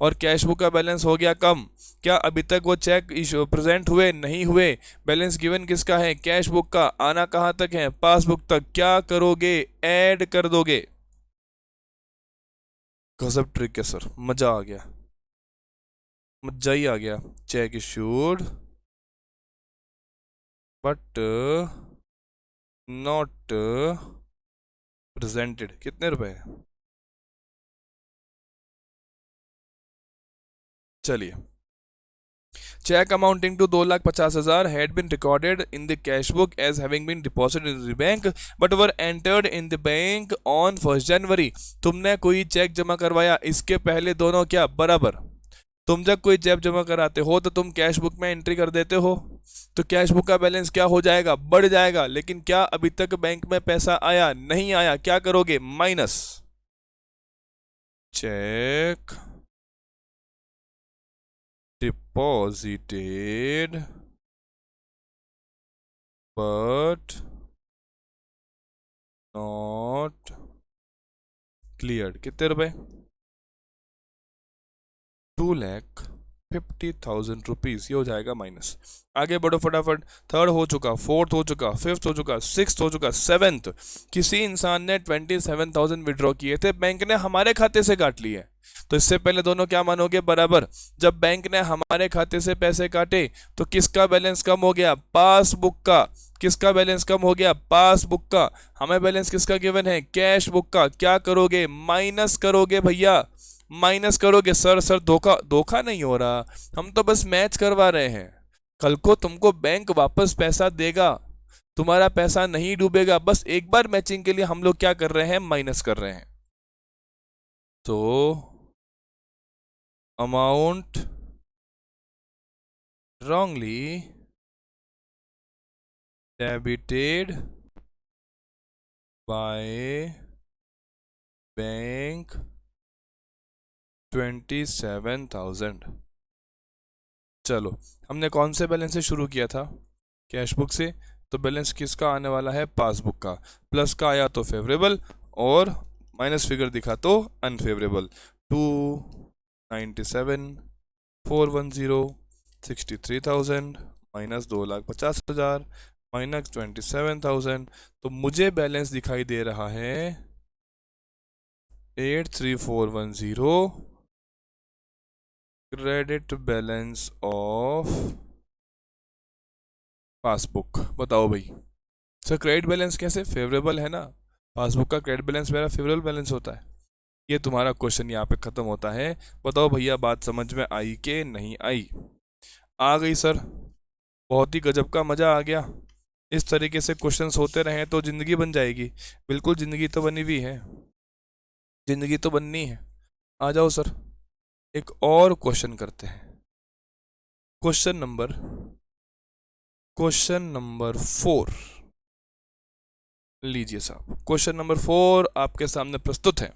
और कैश बुक का बैलेंस हो गया कम। क्या अभी तक वो चेक इशू प्रेजेंट हुए? नहीं हुए। बैलेंस गिवन किसका है? कैश बुक का। आना कहाँ तक है? पासबुक तक। क्या करोगे? ऐड कर दोगे। गजब ट्रिक है सर, मजा आ गया, मजा ही आ गया। Cheque issued but not presented, कितने रुपए? चलिए, cheque amounting to 2,50,000 had been recorded in the cash book as having been deposited in the bank but were entered in the bank on 1st January। तुमने कोई check जमा करवाया, इसके पहले दोनों क्या बराबर? तुम जब कोई चेक जमा कराते हो तो तुम कैश बुक में एंट्री कर देते हो, तो कैश बुक का बैलेंस क्या हो जाएगा? बढ़ जाएगा। लेकिन क्या अभी तक बैंक में पैसा आया? नहीं आया। क्या करोगे? Minus check deposited but not cleared. कितने रुपए? 2,50,000 रुपीज। ये हो जाएगा माइनस। आगे बढ़ो फटाफट। थर्ड हो चुका, फोर्थ हो चुका, फिफ्थ हो चुका, सिक्स्थ हो चुका, सेवेंथ। किसी इंसान ने 27,000 विड्रॉ किए थे, बैंक ने हमारे खाते से काट लिए। तो इससे पहले दोनों क्या मानोगे? बराबर। जब बैंक ने हमारे खाते से पैसे काटे तो किसका बैलेंस कम हो गया? पासबुक का। किसका बैलेंस कम हो गया? पासबुक का। हमें बैलेंस किसका गिवन है? कैश बुक का। क्या करोगे? माइनस करोगे भैया, माइनस करोगे। सर सर धोखा धोखा नहीं हो रहा, हम तो बस मैच करवा रहे हैं। कल को तुमको बैंक वापस पैसा देगा, तुम्हारा पैसा नहीं डूबेगा। बस एक बार मैचिंग के लिए हम लोग क्या कर रहे हैं? माइनस कर रहे हैं। तो amount wrongly debited by bank 27,000। चलो, हमने कौन से बैलेंस से शुरू किया था? कैश बुक से। तो बैलेंस किसका आने वाला है? पासबुक का। प्लस का आया तो फेवरेबल, और माइनस फिगर दिखा तो अनफेवरेबल। 297,410 63,000 minus 2,50,000 minus 27,000। तो मुझे बैलेंस दिखाई दे रहा है 83410 क्रेडिट बैलेंस ऑफ पासबुक। बताओ भाई। सर क्रेडिट बैलेंस कैसे? फेवरेबल है ना, पासबुक का क्रेडिट बैलेंस मेरा फेवरेबल बैलेंस होता है। ये तुम्हारा क्वेश्चन यहाँ पे खत्म होता है। बताओ भैया, बात समझ में आई कि नहीं आई? आ गई सर, बहुत ही गजब का मजा आ गया। इस तरीके से क्वेश्चंस होते रहे तो जिंदगी बन जाएगी। बिल्कुल जिंदगी तो बनी हुई है, जिंदगी तो बननी है। आ जाओ सर, एक और क्वेश्चन करते हैं। क्वेश्चन नंबर 4 लीजिए साहब। क्वेश्चन नंबर 4 आपके सामने प्रस्तुत है।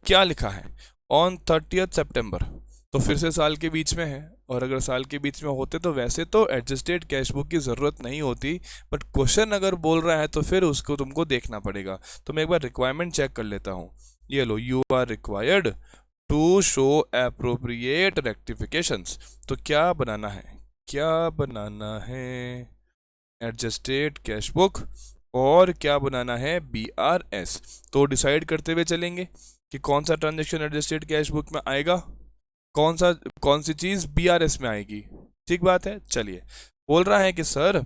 क्या लिखा है? ऑन 30 सितंबर। तो फिर से साल के बीच में है, और अगर साल के बीच में होते तो वैसे तो एडजस्टेड कैश बुक की ज़रूरत नहीं होती, बट क्वेश्चन अगर बोल रहा है तो फिर उसको तुमको देखना पड़ेगा। तो मैं एक बार रिक्वायरमेंट चेक कर लेता हूँ। ये लो, you are required to show appropriate rectifications. तो क्या बनाना है? क्या बनाना है? एडजस्टेड कैश बुक, और क्या बनाना है? BRS। तो डिसाइड करते हुए चलेंगे कि कौन सा ट्रांजेक्शन एडजस्टेड कैश बुक में आएगा, कौन सी चीज़ BRS में आएगी। ठीक बात है। चलिए, बोल रहा है कि sir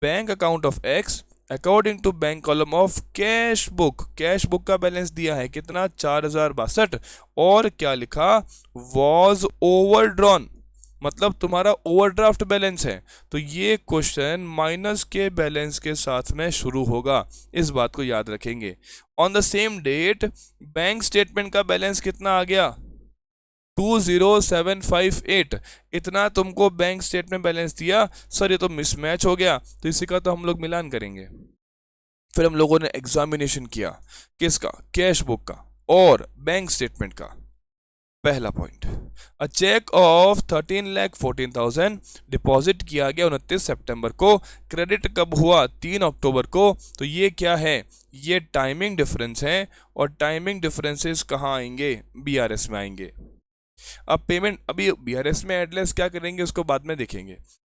bank account of X according to bank column of cash book. Cash book का बैलेंस दिया है कितना? 4,062। और क्या लिखा? वॉज ओवरड्रॉन, मतलब तुम्हारा ओवरड्राफ्ट बैलेंस है। तो ये क्वेश्चन माइनस के बैलेंस के साथ में शुरू होगा, इस बात को याद रखेंगे। On the same date bank statement का बैलेंस कितना आ गया? 20758। इतना तुमको बैंक स्टेटमेंट बैलेंस दिया। सर ये तो मिसमैच हो गया, तो इसी का तो हम लोग मिलान करेंगे। फिर हम लोगों ने एग्जामिनेशन किया, किसका? कैश बुक का और बैंक स्टेटमेंट का। पहला point, a cheque of 13,14,000 deposit किया गया 29 सितंबर को। क्रेडिट कब हुआ? 3 अक्टूबर को। तो ये क्या है? ये टाइमिंग डिफरेंस है, और टाइमिंग डिफरेंसेस कहाँ आएंगे? BRS में आएंगे। अब पेमेंट, अभी BRS में एडलेस क्या करेंगे उसको बाद में देखेंगे।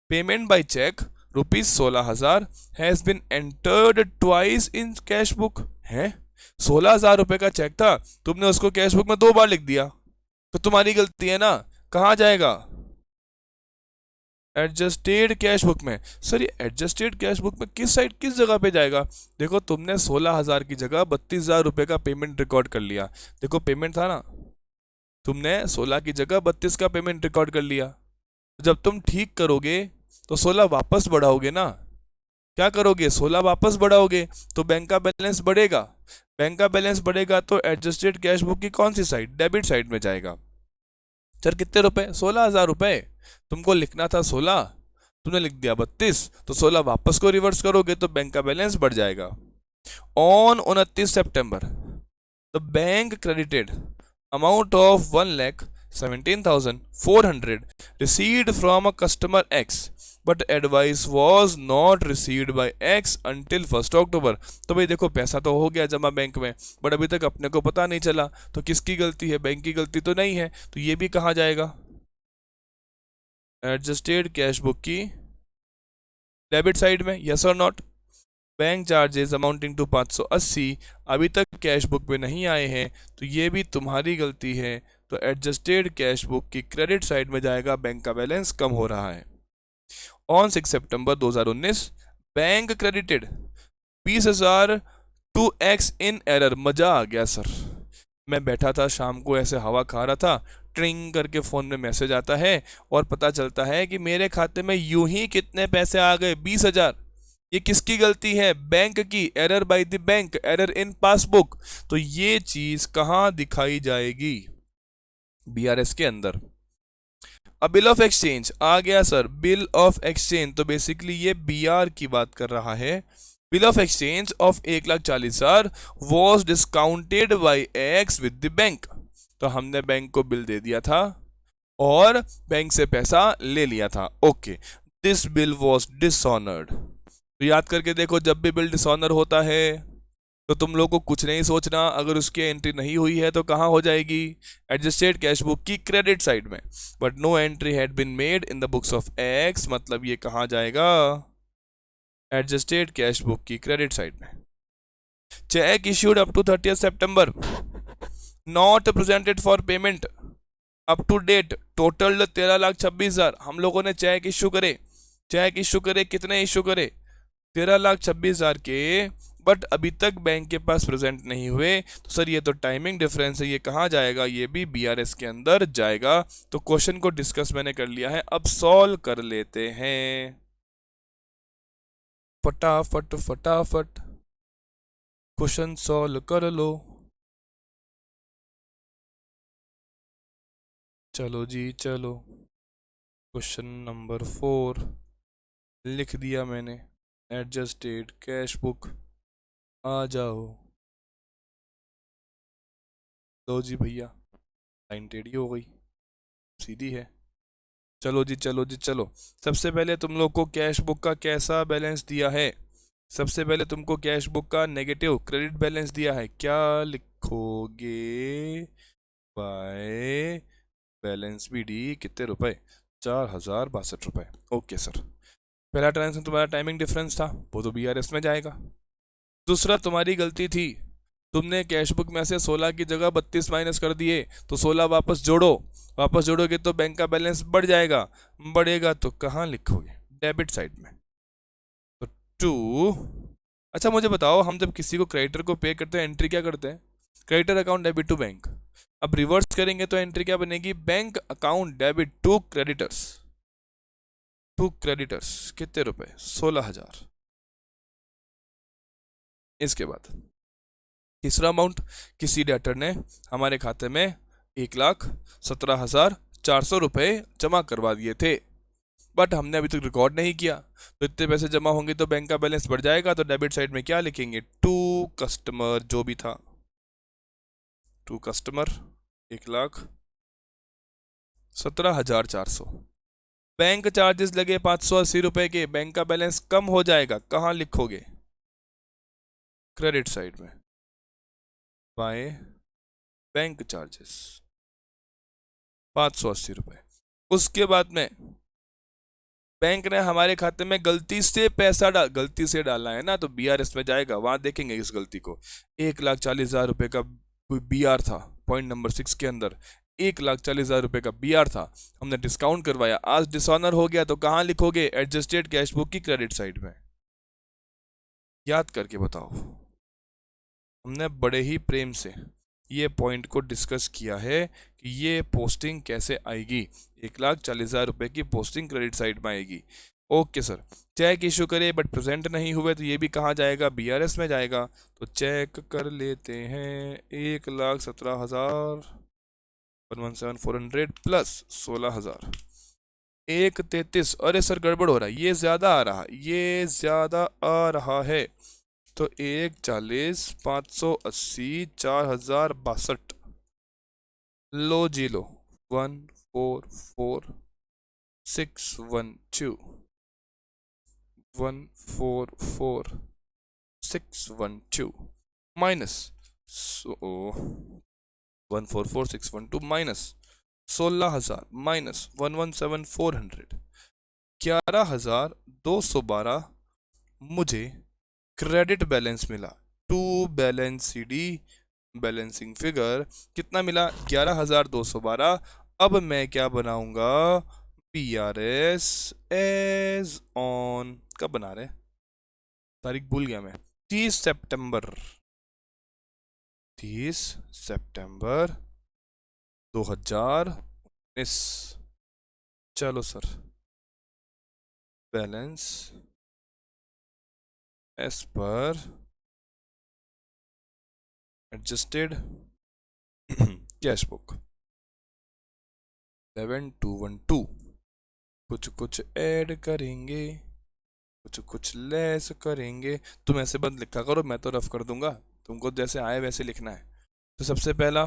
Payment by cheque ₹16,000 has been entered twice in cash book. है 16,000 रुपए का चेक था, तुमने उसको कैश बुक में 2 बार लिख दिया, तो तुम्हारी गलती है ना। कहाँ जाएगा? एडजस्टेड कैश बुक में। सर ये एडजस्टेड कैश बुक में किस साइड, किस जगह पे जाएगा? देखो, तुमने 16,000 की जगह 32,000 रुपए का पेमेंट रिकॉर्ड कर लिया। देखो पेमेंट था ना, तुमने 16 की जगह 32 का पेमेंट रिकॉर्ड कर लिया। जब तुम ठीक करोगे तो 16 वापस बढ़ाओगे ना। क्या करोगे? 16 वापस बढ़ाओगे तो बैंक का बैलेंस बढ़ेगा। बैंक का बैलेंस बढ़ेगा तो एडजस्टेड कैश बुक की कौन सी साइड? डेबिट साइड में जाएगा। सर कितने रुपए? 16,000 रुपए। तुमको लिखना था 16, तुमने लिख दिया 32, तो 16 वापस को रिवर्स करोगे तो बैंक का बैलेंस बढ़ जाएगा। On 29 September the bank credited amount of 1,60,000 17,400 received from a customer X, but advice was not received by X until 1st October। तो भाई देखो पैसा तो हो गया जमा बैंक में, बट अभी तक अपने को पता नहीं चला, तो किसकी गलती है? बैंक की गलती तो नहीं है, तो ये भी कहाँ जाएगा? एडजस्टेड कैश बुक की डेबिट साइड में, यस और not? Bank charges amounting to 580 अभी तक कैश बुक में नहीं आए हैं, तो ये भी तुम्हारी गलती है, तो एडजस्टेड कैश बुक की क्रेडिट साइड में जाएगा, बैंक का बैलेंस कम हो रहा है। On 6 September 2019 bank credited 20,000 to X in error. मजा आ गया सर। मैं बैठा था शाम को ऐसे हवा खा रहा था, ट्रिंग करके फोन में मैसेज आता है और पता चलता है कि मेरे खाते में यूं ही कितने पैसे आ गए, 20,000। ये किसकी गलती है? बैंक की। Error by the bank, error in passbook. तो ये चीज कहां दिखाई जाएगी? बीआरएस के अंदर। अब बिल ऑफ एक्सचेंज आ गया सर, बिल ऑफ एक्सचेंज, तो बेसिकली ये बीआर की बात कर रहा है। Bill of exchange of 1,40,000 was discounted by x with the bank. तो हमने बैंक को बिल दे दिया था और बैंक से पैसा ले लिया था। Okay, this bill was dishonoured. तो याद करके देखो, जब भी बिल डिसऑनर होता है तो तुम लोग को कुछ नहीं सोचना, अगर उसकी एंट्री नहीं हुई है तो कहाँ हो जाएगी? एडजस्टेड कैश बुक की क्रेडिट साइड में। But no entry had been made in the books of X, मतलब ये कहाँ जाएगा? एडजस्टेड कैश बुक की क्रेडिट साइड में। Cheque issued up to 30 September not presented for payment up to date total 13,26,000। हम लोगों ने चेक इश्यू करे, चेक इश्यू करे, कितने इश्यू करे? 13,26,000 के, बट अभी तक बैंक के पास प्रेजेंट नहीं हुए। तो सर ये तो टाइमिंग डिफरेंस है, ये कहाँ जाएगा? ये भी बीआरएस के अंदर जाएगा। तो क्वेश्चन को डिस्कस मैंने कर लिया है, अब सॉल्व कर लेते हैं फटाफट फटाफट। क्वेश्चन सॉल्व कर लो। चलो जी चलो, क्वेश्चन नंबर 4 लिख दिया मैंने, एडजस्टेड कैश बुक। आ जाओ। लो जी भैया, लाइन टेढ़ी हो गई, सीधी है। चलो जी चलो जी चलो। सबसे पहले तुम लोग को कैश बुक का कैसा बैलेंस दिया है? सबसे पहले तुमको कैश बुक का नेगेटिव क्रेडिट बैलेंस दिया है। क्या लिखोगे? बाय बैलेंस बी डी कितने रुपए? 4,062 रुपए। Okay sir. पहला ट्रांजेक्शन तुम्हारा टाइमिंग डिफरेंस था, वो तो बीआरएस में जाएगा। दूसरा तुम्हारी गलती थी, तुमने कैश बुक में से 16 की जगह 32 माइनस कर दिए, तो 16 वापस जोड़ो। वापस जोड़ोगे तो बैंक का बैलेंस बढ़ जाएगा, बढ़ेगा तो कहाँ लिखोगे? डेबिट साइड में। तो 2। अच्छा मुझे बताओ, हम जब किसी को क्रेडिटर को पे करते हैं एंट्री क्या करते हैं? Creditor account debit to bank. अब रिवर्स करेंगे तो एंट्री क्या बनेगी? Bank account debit to creditors. To creditors कितने रुपए? 16,000। इसके बाद तीसरा अमाउंट, किसी डेटर ने हमारे खाते में 1,17,400 रुपए जमा करवा दिए थे, बट हमने अभी तक रिकॉर्ड नहीं किया। तो इतने पैसे जमा होंगे तो बैंक का बैलेंस बढ़ जाएगा, तो डेबिट साइड में क्या लिखेंगे? टू कस्टमर, जो भी था, टू कस्टमर 1,17,400। बैंक चार्जेस लगे 580 रुपए के, बैंक का बैलेंस कम हो जाएगा, कहाँ लिखोगे? क्रेडिट साइड में, बाय बैंक चार्जेस 580 रुपए। उसके बाद में बैंक ने हमारे खाते में गलती से पैसा गलती से डाला है ना, तो बीआरएस में जाएगा, वहां देखेंगे इस गलती को। 1,40,000 रुपए का बीआर था, पॉइंट नंबर 6 के अंदर 1,40,000 रुपए का बीआर था, हमने डिस्काउंट करवाया, आज डिसऑनर हो गया, तो कहाँ लिखोगे? एडजस्टेड कैश बुक की क्रेडिट साइड में। याद करके बताओ। हमने बड़े ही प्रेम से ये पॉइंट को डिस्कस किया है कि ये पोस्टिंग कैसे आएगी। 1,40,000 रुपए की पोस्टिंग क्रेडिट साइड में आएगी। Okay sir. चेक इशू करे बट प्रेजेंट नहीं हुए, तो ये भी कहाँ जाएगा? बीआरएस में जाएगा। तो चेक कर लेते हैं, 1,17,117,400 प्लस 16,000 1,33। अरे सर गड़बड़ हो रहा है, ये ज्यादा आ रहा, ये ज्यादा आ रहा है। तो 1,40,000 580 4,062। लो जी लो, 144,612 144,612 माइनस 144,612 माइनस 16,000 माइनस 117,400 11,212 मुझे क्रेडिट बैलेंस मिला। To balance CD balancing figure कितना मिला? 11,212। अब मैं क्या बनाऊंगा? PRS as on. कब बना रहे? तारीख भूल गया मैं। 30 सितंबर 2019। चलो sir, balance as per adjusted cash book 7212। कुछ कुछ ऐड करेंगे, कुछ कुछ लेस करेंगे। तुम ऐसे बंद लिखा करो, मैं तो रफ कर दूंगा, तुमको जैसे आए वैसे लिखना है। तो सबसे पहला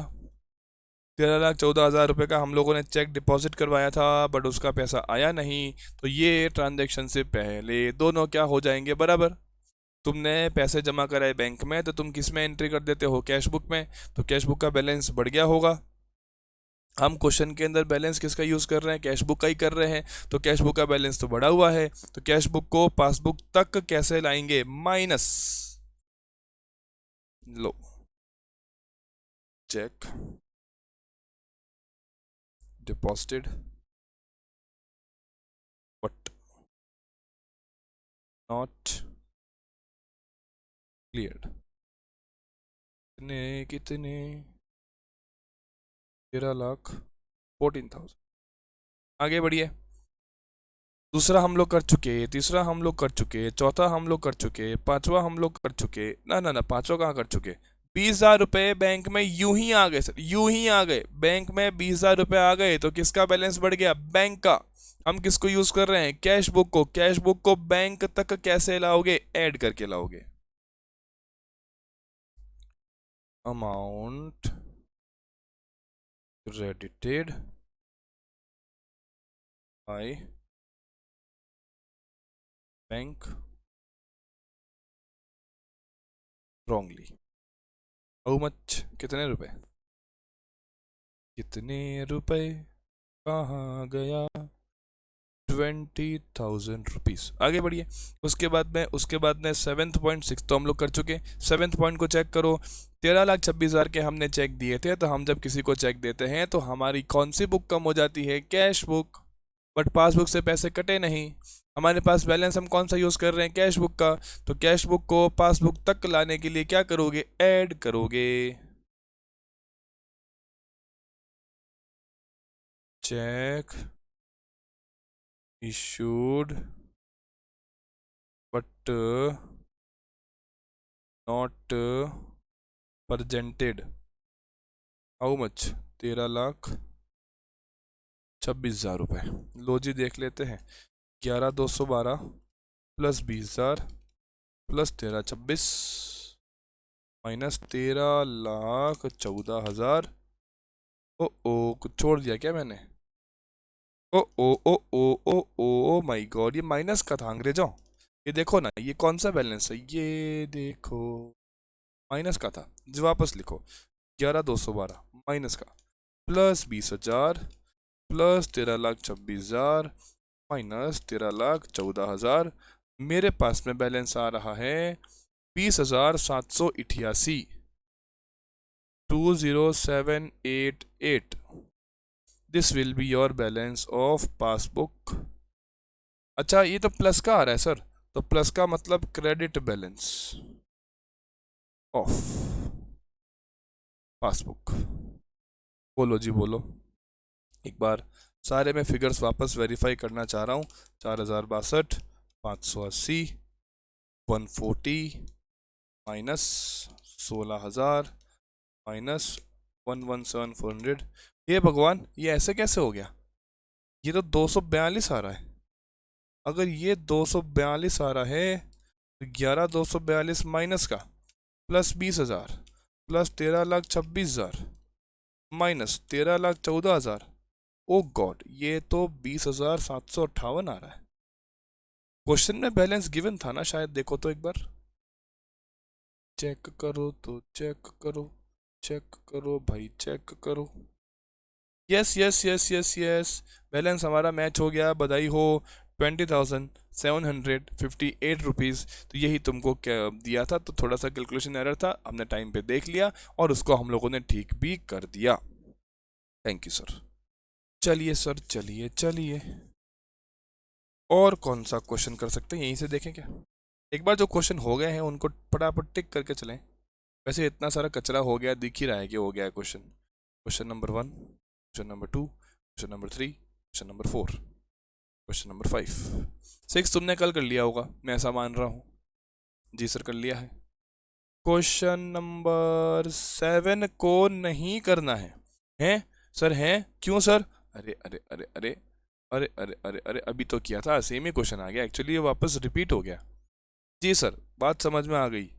13,14,000 रुपये का हम लोगों ने चेक डिपॉजिट करवाया था, बट उसका पैसा आया नहीं। तो ये ट्रांजैक्शन से पहले दोनों क्या हो जाएंगे? बराबर। तुमने पैसे जमा कराए बैंक में, तो तुम किस में एंट्री कर देते हो? कैश बुक में। तो कैश बुक का बैलेंस बढ़ गया होगा। हम क्वेश्चन के अंदर बैलेंस किसका यूज कर रहे हैं? कैश बुक का ही कर रहे हैं। तो कैश बुक का बैलेंस तो बढ़ा हुआ है, तो कैश बुक को पासबुक तक कैसे लाएंगे? Minus. Low, check deposited but not cleared. कितने कितने? 13,14,000। आगे बढ़िए। दूसरा हम लोग कर चुके, तीसरा हम लोग कर चुके, चौथा हम लोग कर चुके, पांचवा हम लोग कर चुके। ना ना ना, पांचवा कहाँ कर चुके? 20,000 रुपए बैंक में यूं ही आ गए सर, यूं ही आ गए। बैंक में 20,000 रुपए आ गए, तो किसका बैलेंस बढ़ गया? बैंक का। हम किसको यूज कर रहे हैं? कैश बुक को। कैश बुक को बैंक तक कैसे लाओगे? ऐड करके लाओगे। Amount credited by bank wrongly। How much? कितने रुपए? कितने रुपए कहाँ गया? 20,000 रुपीज। आगे बढ़िए। उसके बाद में 7.6 तो हम लोग कर चुके। 7th पॉइंट को चेक करो। 13,26,000 के हमने चेक दिए थे, तो हम जब किसी को चेक देते हैं तो हमारी कौन सी बुक कम हो जाती है? Cash book. बट पासबुक से पैसे कटे नहीं, हमारे पास बैलेंस हम कौन सा यूज कर रहे हैं? कैश बुक का। तो कैश बुक को पासबुक तक लाने के लिए क्या करोगे? ऐड करोगे। Cheque issued but not presented। How much? 13,26,000 रुपए। लो जी, देख लेते हैं। 11,212 प्लस 20,000 प्लस 13,26 माइनस 13,14,000। ओ कुछ छोड़ दिया क्या मैंने? ओ ओ ओ ओ ओ ओ माय गॉड, ये माइनस का था अंग्रेजों। ये देखो ना, ये कौन सा बैलेंस है? ये देखो, माइनस का था। जो वापस लिखो, 11,212 माइनस का, प्लस 20,000 प्लस 13,26,000 माइनस 13,14,000। मेरे पास में बैलेंस आ रहा है 20,788 20788। This will be your balance of passbook. अच्छा, ये तो प्लस का आ रहा है सर, तो प्लस का मतलब क्रेडिट बैलेंस ऑफ पासबुक। बोलो जी बोलो एक बार। सारे में फिगर्स वापस वेरीफाई करना चाह रहा हूँ। 4,062, 580, 140 माइनस 16,000 माइनस 117,400। ये भगवान, ये ऐसे कैसे हो गया? ये तो 242 आ रहा है। अगर ये 242 आ रहा है, तो 11,242 माइनस का प्लस 20,000 प्लस 13,26,000 माइनस 13,14,000 ओ गॉड, ये तो 20,758 आ रहा है। क्वेश्चन में बैलेंस गिवन था ना शायद, देखो तो एक बार चेक करो, तो चेक करो, चेक करो भाई, चेक करो। Yes yes yes yes yes, balance हमारा मैच हो गया, बधाई हो। 20,758 रुपीज़, तो यही तुमको क्या दिया था। तो थोड़ा सा कैलकुलेशन एरर था, हमने टाइम पे देख लिया और उसको हम लोगों ने ठीक भी कर दिया। Thank you sir. चलिए सर, चलिए चलिए, और कौन सा क्वेश्चन कर सकते हैं, यहीं से देखें क्या। एक बार जो क्वेश्चन हो गए हैं उनको फटाफट टिक करके चलें। वैसे इतना सारा कचरा हो गया, दिख ही रहा है कि हो गया है question. Question number 1, question number 2, question number 3, question number 4, question number 5, 6 तुमने कल कर लिया होगा, मैं ऐसा मान रहा हूँ। जी सर, कर लिया है। क्वेश्चन नंबर 7 को नहीं करना है। हैं सर, हैं क्यों सर? अरे अरे अरे अरे अरे अरे अरे अरे, अभी तो किया था, सेम ही क्वेश्चन आ गया, एक्चुअली ये वापस रिपीट हो गया। जी सर, बात समझ में आ गई,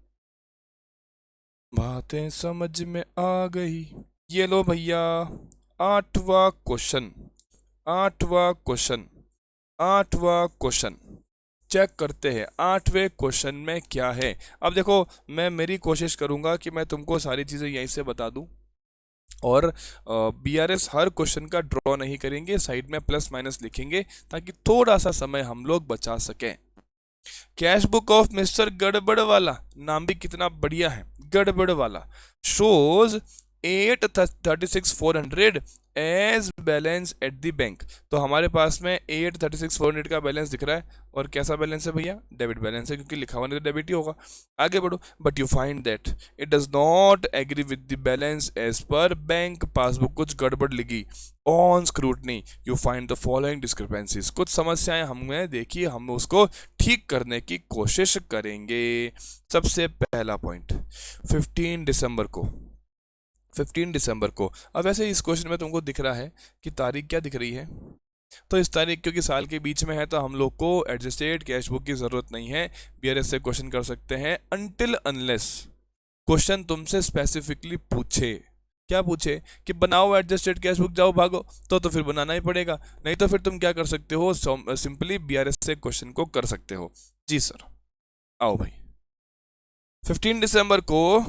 बातें समझ में आ गई। ये लो भैया, 8वां क्वेश्चन, 8वां क्वेश्चन, 8वां क्वेश्चन चेक करते हैं 8वें क्वेश्चन में क्या है। अब देखो, मैं मेरी कोशिश करूंगा कि मैं तुमको सारी चीज़ें यहीं से बता दूं, और बीआरएस हर क्वेश्चन का ड्रॉ नहीं करेंगे, साइड में प्लस माइनस लिखेंगे ताकि थोड़ा सा समय हम लोग बचा सकें। कैश बुक ऑफ मिस्टर गड़बड़ वाला, नाम भी कितना बढ़िया है, गड़बड़ वाला, shows 836,400 as balance at the bank. तो हमारे पास में 836,400 का बैलेंस दिख रहा है, और कैसा बैलेंस है भैया? डेबिट बैलेंस है, क्योंकि लिखा हुआ नहीं तो डेबिट ही होगा। आगे बढ़ो, but you find that it does not agree with the balance as per bank passbook, कुछ गड़बड़ लिखी। On scrutiny you find the following discrepancies, कुछ समस्याएं हमने देखी, हम उसको ठीक करने की कोशिश करेंगे। सबसे पहला पॉइंट, 15 दिसंबर को, 15 दिसंबर को, अब वैसे इस क्वेश्चन में तुमको दिख रहा है कि तारीख क्या दिख रही है, तो इस तारीख क्योंकि साल के बीच में है तो हम लोग को एडजस्टेड कैश बुक की ज़रूरत नहीं है। बीआरएस से क्वेश्चन कर सकते हैं अनटिल अनलेस क्वेश्चन तुमसे स्पेसिफिकली पूछे। क्या पूछे? कि बनाओ एडजस्टेड कैश बुक, जाओ भागो, तो फिर बनाना ही पड़ेगा, नहीं तो फिर तुम क्या कर सकते हो, सिंपली बीआरएस से क्वेश्चन को कर सकते हो। जी सर, आओ भाई। 15 दिसंबर को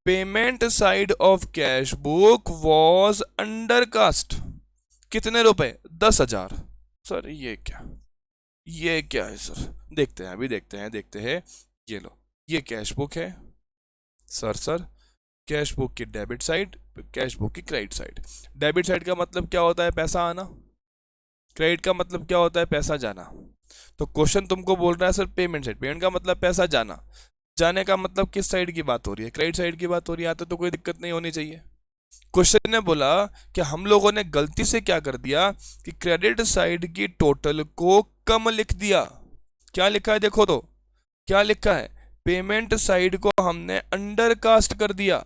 payment side of cash book was undercast, कितने रुपए? 10,000। सर ये क्या, ये क्या है सर? देखते हैं, अभी देखते हैं। ये लो, ये कैश बुक है सर, कैश बुक की डेबिट साइड, कैश बुक की क्रेडिट साइड। डेबिट साइड का मतलब क्या होता है? पैसा आना। क्रेडिट का मतलब क्या होता है? पैसा जाना। तो क्वेश्चन तुमको बोल रहा है सर पेमेंट साइड, पेमेंट का मतलब पैसा जाना, जाने का मतलब किस साइड की बात हो रही है? क्रेडिट साइड की बात हो रही है, तो कोई दिक्कत नहीं होनी चाहिए। क्वेश्चन ने बोला कि हम लोगों ने गलती से क्या कर दिया कि क्रेडिट साइड की टोटल को कम लिख दिया। क्या लिखा है देखो तो, क्या लिखा है? पेमेंट साइड को हमने अंडरकास्ट कर दिया,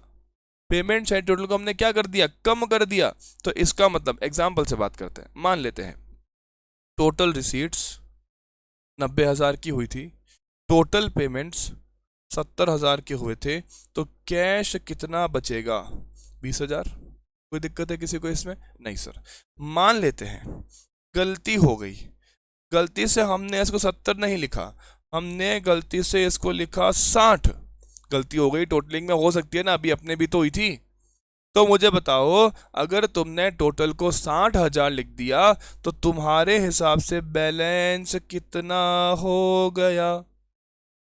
पेमेंट साइड टोटल को हमने क्या कर दिया? कम कर दिया। तो इसका मतलब एग्जाम्पल से बात करते हैं, मान लेते हैं टोटल रिसीट्स 90,000 की हुई थी, टोटल पेमेंट्स 70,000 के हुए थे, तो कैश कितना बचेगा? 20,000। कोई दिक्कत है किसी को इसमें? नहीं सर। मान लेते हैं गलती हो गई, गलती से हमने इसको 70 नहीं लिखा, हमने गलती से इसको लिखा 60। गलती हो गई, टोटलिंग में हो सकती है ना, अभी अपने भी तो हुई थी। तो मुझे बताओ, अगर तुमने टोटल को 60,000 लिख दिया तो तुम्हारे हिसाब से बैलेंस कितना हो गया?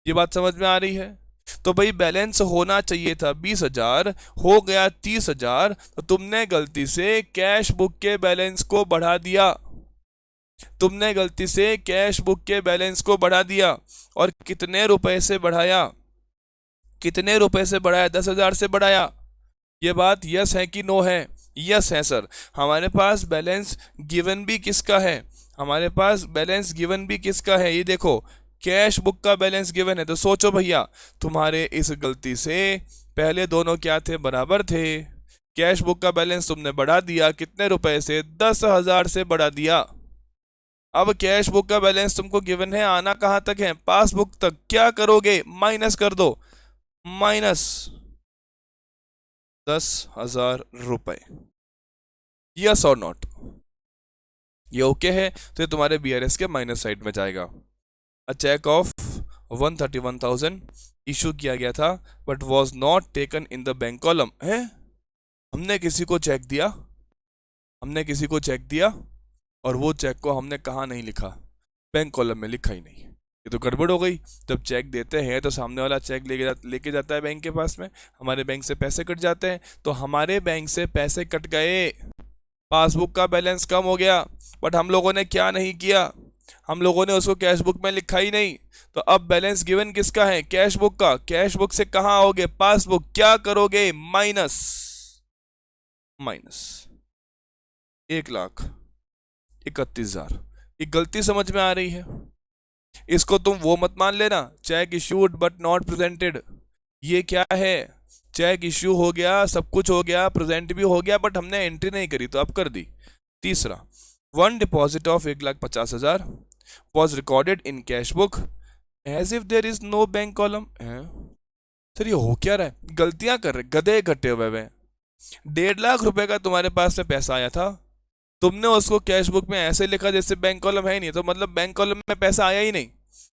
ये बात समझ में आ रही है? तो भाई बैलेंस होना चाहिए था 20,000, हो गया 30,000, तो तुमने गलती से कैश बुक के बैलेंस को बढ़ा दिया, तुमने गलती से कैश बुक के बैलेंस को बढ़ा दिया। और कितने रुपए से बढ़ाया? कितने रुपए से बढ़ाया? 10,000 से बढ़ाया। ये बात यस है कि नो है? यस है सर। हमारे पास बैलेंस गिवन भी किसका है? हमारे पास बैलेंस गिवन भी किसका है? ये देखो, कैश बुक का बैलेंस गिवन है। तो सोचो भैया, तुम्हारे इस गलती से पहले दोनों क्या थे? बराबर थे। कैश बुक का बैलेंस तुमने बढ़ा दिया, कितने रुपए से? 10,000 से बढ़ा दिया। अब कैश बुक का बैलेंस तुमको गिवन है, आना कहां तक है? पासबुक तक। क्या करोगे? माइनस कर दो, माइनस 10,000 रुपए। यस और नॉट? ये ओके है तो ये तुम्हारे BRS के माइनस साइड में जाएगा। अ चेक ऑफ 131,000 इशू किया गया था but was not taken in the bank column है। हमने किसी को चेक दिया, हमने किसी को चेक दिया और वो चेक को हमने कहाँ नहीं लिखा, बैंक कॉलम में लिखा ही नहीं। ये तो गड़बड़ हो गई। जब चेक देते हैं तो सामने वाला चेक लेके जाता है बैंक के पास में, हमारे बैंक से पैसे कट जाते हैं, तो हमारे बैंक से पैसे कट गए, पासबुक का बैलेंस कम हो गया, बट हम लोगों ने क्या नहीं किया, हम लोगों ने उसको कैश बुक में लिखा ही नहीं। तो अब बैलेंस गिवन किसका है, कैश बुक का। कैश बुक से कहाँ आओगे, पासबुक, क्या करोगे, माइनस, माइनस 1,31,000। ये गलती समझ में आ रही है। इसको तुम वो मत मान लेना, check issued but not presented. ये क्या है, चेक इश्यू हो गया, सब कुछ हो गया, प्रेजेंट भी हो गया, बट हमने एंट्री नहीं करी तो अब कर दी। तीसरा, one deposit of 1,50,000 was recorded in cash book as if there is no bank column. Sir ये हो क्या रहा है, गलतियां कर रहे, गधे इकट्ठे हुए हुए। 1.5 लाख रुपए का तुम्हारे पास में पैसा आया था, तुमने उसको कैश बुक में ऐसे लिखा जैसे बैंक कॉलम है ही नहीं, तो मतलब बैंक कॉलम में पैसा आया ही नहीं।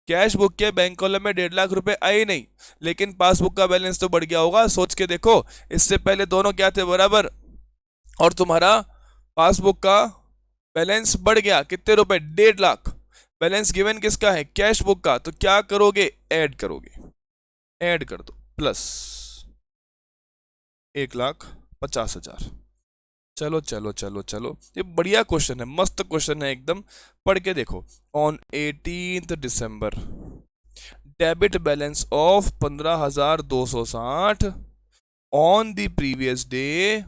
कैश बुक के बैंक कॉलम में 1.5 लाख रुपए आए ही नहीं, लेकिन पासबुक का बैलेंस तो बढ़ गया होगा। सोच के देखो, इससे पहले दोनों क्या थे, बराबर, और तुम्हारा पासबुक का बैलेंस बढ़ गया, कितने रुपए, 1.5 लाख। बैलेंस गिवन किसका है, कैश बुक का, तो क्या करोगे, ऐड करोगे, ऐड कर दो, प्लस 1,50,000। चलो चलो चलो चलो, ये बढ़िया क्वेश्चन है, मस्त क्वेश्चन है एकदम, पढ़ के देखो। On 18 December debit balance of 15,260 on the previous day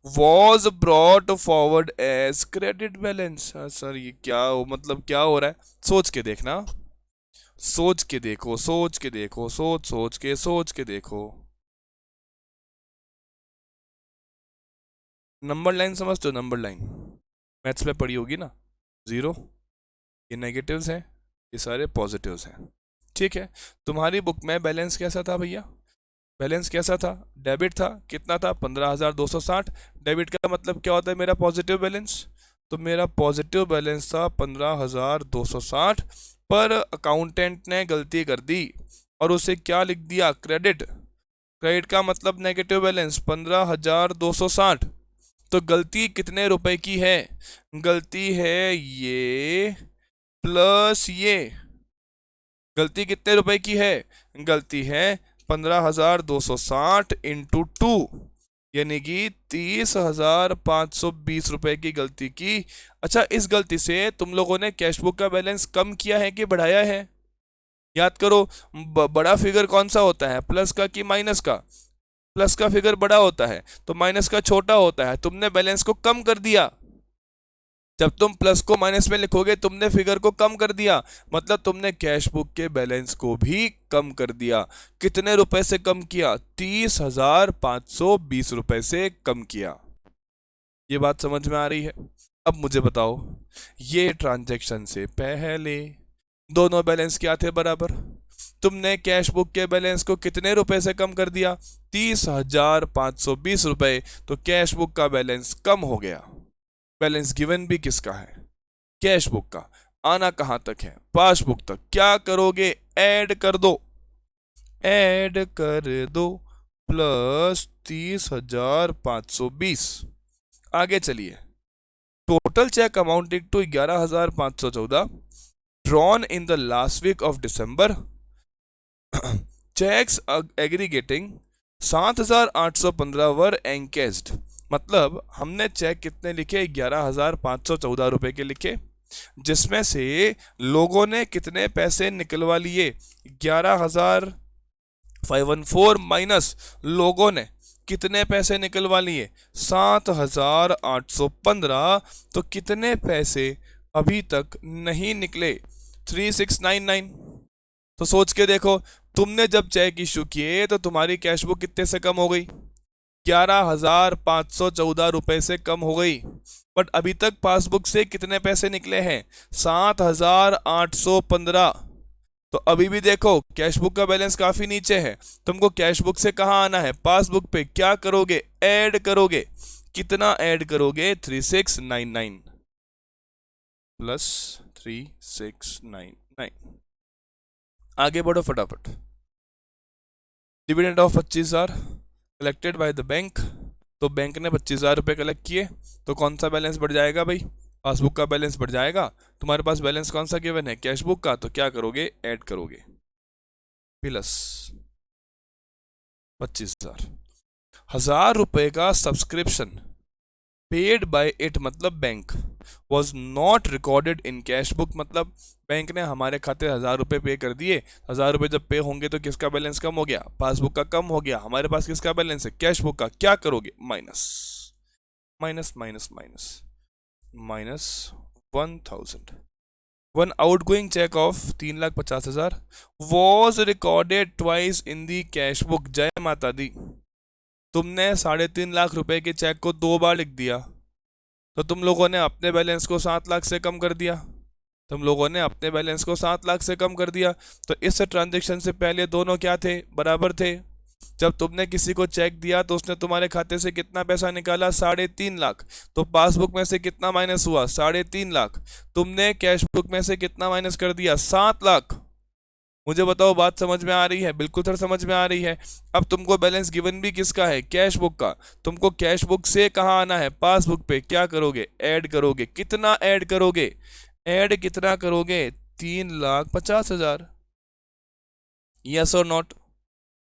was brought forward as credit balance. Sir ये क्या हो, मतलब क्या हो रहा है, सोच के देखना, सोच के देखो, सोच के देखो, सोच के देखो। नंबर लाइन समझते हो, नंबर लाइन मैथ्स में पढ़ी होगी ना, 0, ये नेगेटिव्स हैं, ये सारे पॉजिटिव्स हैं, ठीक है। तुम्हारी बुक में बैलेंस कैसा था भैया, बैलेंस कैसा था, डेबिट था, कितना था, 15,260। डेबिट का मतलब क्या होता है, मेरा पॉजिटिव बैलेंस, तो मेरा पॉजिटिव बैलेंस था 15,260, पर अकाउंटेंट ने गलती कर दी और उसे क्या लिख दिया, क्रेडिट। क्रेडिट का मतलब नेगेटिव बैलेंस 15,260, तो गलती कितने रुपए की है, गलती है ये प्लस ये, गलती कितने रुपए की है, गलती है 15,260 इंटू 2, यानी कि 30,520 रुपए की गलती की। अच्छा, इस गलती से तुम लोगों ने कैश बुक का बैलेंस कम किया है कि बढ़ाया है, याद करो। बड़ा फिगर कौन सा होता है, प्लस का कि माइनस का, प्लस का फिगर बड़ा होता है तो माइनस का छोटा होता है। तुमने बैलेंस को कम कर दिया, जब तुम प्लस को माइनस में लिखोगे तुमने फिगर को कम कर दिया, मतलब तुमने कैश बुक के बैलेंस को भी कम कर दिया। कितने रुपए से कम किया, 30,520 रुपए से कम किया। ये बात समझ में आ रही है। अब मुझे बताओ, ये ट्रांजैक्शन से पहले दोनों बैलेंस क्या थे, बराबर। तुमने कैश बुक के बैलेंस को कितने रुपए से कम कर दिया, 30,520 रुपए, तो कैश बुक का बैलेंस कम हो गया। बैलेंस गिवन भी किसका है, कैश बुक का। आना कहां तक है, पासबुक तक। क्या करोगे, ऐड कर दो, ऐड कर दो, प्लस 30,520। आगे चलिए, total cheque amounting to 11,514 drawn in the last week of December, cheques aggregating 7,815 were encashed. मतलब हमने चेक कितने लिखे, 11,514 रुपए के लिखे, जिसमें से लोगों ने कितने पैसे निकलवा लिए, 11,514 माइनस लोगों ने कितने पैसे निकलवा लिए, 7,815। तो कितने पैसे अभी तक नहीं निकले, 3,699। तो सोच के देखो, तुमने जब चेक इशू किए तो तुम्हारी कैश बुक कितने से कम हो गई, 11,514 रुपए से कम हो गई, बट अभी तक पासबुक से कितने पैसे निकले हैं, 7,815। तो अभी भी देखो कैश बुक का बैलेंस काफी नीचे है, तुमको कैश बुक से कहां आना है, पासबुक पे। क्या करोगे, ऐड करोगे, कितना ऐड करोगे, 3,699। +3699। आगे बढ़ो फटाफट। Dividend of 25,000 collected by the bank. तो बैंक ने 25,000 रुपये कलेक्ट किए, तो कौन सा बैलेंस बढ़ जाएगा भाई? पासबुक का बैलेंस बढ़ जाएगा। तुम्हारे पास बैलेंस कौन सा गिवन है? कैश बुक का। तो क्या करोगे? ऐड करोगे प्लस 25,000। 1,000 रुपये का सब्सक्रिप्शन पेड बाय इट मतलब bank was not recorded in cash book, मतलब बैंक ने हमारे खाते 1,000 रुपये पे कर दिए। 1,000 रुपये जब पे होंगे तो किसका बैलेंस कम हो गया? पासबुक का कम हो गया। हमारे पास किसका बैलेंस है? कैश बुक का। क्या करोगे? Minus minus minus minus minus 1,000। One outgoing cheque of 3,50,000 was recorded twice in the cash book. जय माता दी। तुमने 3.5 लाख रुपए के चेक को 2 बार लिख दिया, तो तुम लोगों ने अपने बैलेंस को 7 लाख से कम कर दिया। तुम लोगों ने अपने बैलेंस को 7 लाख से कम कर दिया। तो इस ट्रांजैक्शन से पहले दोनों क्या थे? बराबर थे। जब तुमने किसी को चेक दिया तो उसने तुम्हारे खाते से कितना पैसा निकाला? 3.5 लाख। तो पासबुक में से कितना माइनस हुआ? 3.5 लाख। तुमने कैश बुक में से कितना माइनस कर दिया? 7 लाख। मुझे बताओ, बात समझ में आ रही है? बिल्कुल सर समझ में आ रही है। अब तुमको बैलेंस गिवन भी किसका है? कैश बुक का। तुमको कैश बुक से कहाँ आना है? पासबुक पे। क्या करोगे? ऐड करोगे। कितना ऐड करोगे? ऐड कितना करोगे? 3,50,000। यस और नॉट?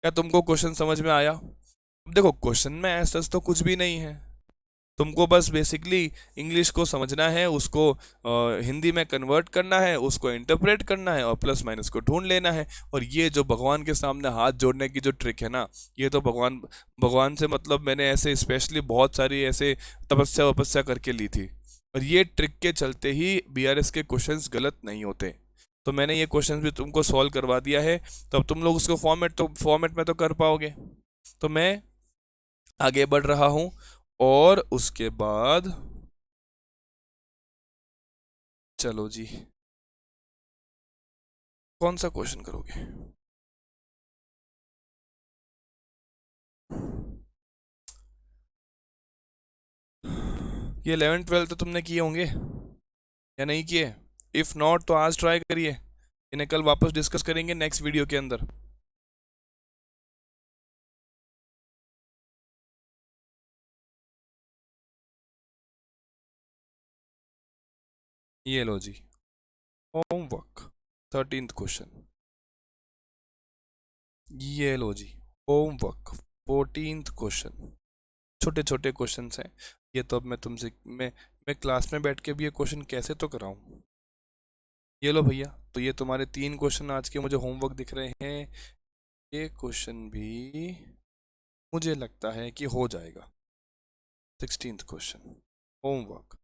क्या तुमको क्वेश्चन समझ में आया? देखो, क्वेश्चन में ऐसा तो कुछ भी नहीं है। तुमको बस बेसिकली इंग्लिश को समझना है, उसको हिंदी में कन्वर्ट करना है, उसको इंटरप्रेट करना है और प्लस माइनस को ढूंढ लेना है। और ये जो भगवान के सामने हाथ जोड़ने की जो ट्रिक है ना, ये तो भगवान से मतलब मैंने ऐसे स्पेशली बहुत सारी ऐसे तपस्या करके ली थी, और ये ट्रिक के चलते ही बीआरएस के क्वेश्चंस गलत नहीं होते। तो मैंने ये क्वेश्चंस भी तुमको सॉल्व करवा दिया है, तो अब तुम लोग उसको फॉर्मेट में तो कर पाओगे। तो मैं आगे बढ़ रहा हूँ, और उसके बाद चलो जी, कौन सा क्वेश्चन करोगे? ये 11th 12th तो तुमने किए होंगे या नहीं किए? इफ नॉट तो आज ट्राई करिए, इन्हें कल वापस डिस्कस करेंगे नेक्स्ट वीडियो के अंदर। ये लो जी, होमवर्क 13th क्वेश्चन। ये लो जी, होमवर्क 14th क्वेश्चन। छोटे छोटे क्वेश्चन हैं ये, तो अब मैं तुमसे मैं क्लास में बैठ के भी ये क्वेश्चन कैसे तो कराऊं। ये लो भैया, तो ये तुम्हारे 3 क्वेश्चन आज के मुझे होमवर्क दिख रहे हैं। ये क्वेश्चन भी मुझे लगता है कि हो जाएगा। 16th question homework.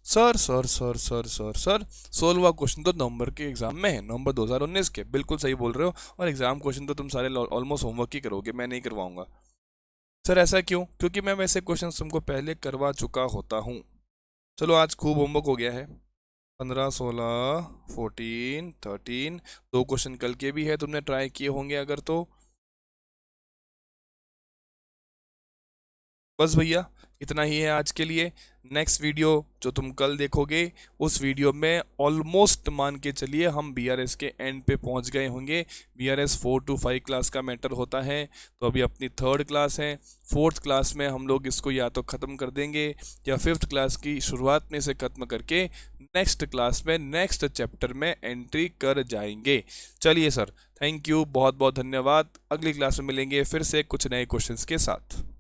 Sir sir sir sir sir sir 16वां क्वेश्चन तो नवंबर के एग्जाम में है, नवंबर 2019 के। बिल्कुल सही बोल रहे हो, और एग्जाम क्वेश्चन तो तुम सारे ऑलमोस्ट होमवर्क ही करोगे, मैं नहीं करवाऊंगा। सर ऐसा क्यों? क्योंकि मैं वैसे क्वेश्चन तुमको पहले करवा चुका होता हूँ। चलो आज खूब होमवर्क हो गया है। 15, 16, 14, 13, 2 क्वेश्चन कल के भी है, तुमने ट्राई किए होंगे अगर तो। बस भैया इतना ही है आज के लिए। नेक्स्ट वीडियो जो तुम कल देखोगे, उस वीडियो में ऑलमोस्ट मान के चलिए हम बीआरएस के एंड पे पहुंच गए होंगे। बीआरएस 4 to 5 क्लास का मैटर होता है, तो अभी अपनी 3rd क्लास है। 4th क्लास में हम लोग इसको या तो ख़त्म कर देंगे, या 5th क्लास की शुरुआत में से ख़त्म करके नेक्स्ट क्लास में नेक्स्ट चैप्टर में एंट्री कर जाएंगे। चलिए सर, थैंक यू, बहुत बहुत धन्यवाद। अगली क्लास में मिलेंगे फिर से कुछ नए क्वेश्चंस के साथ।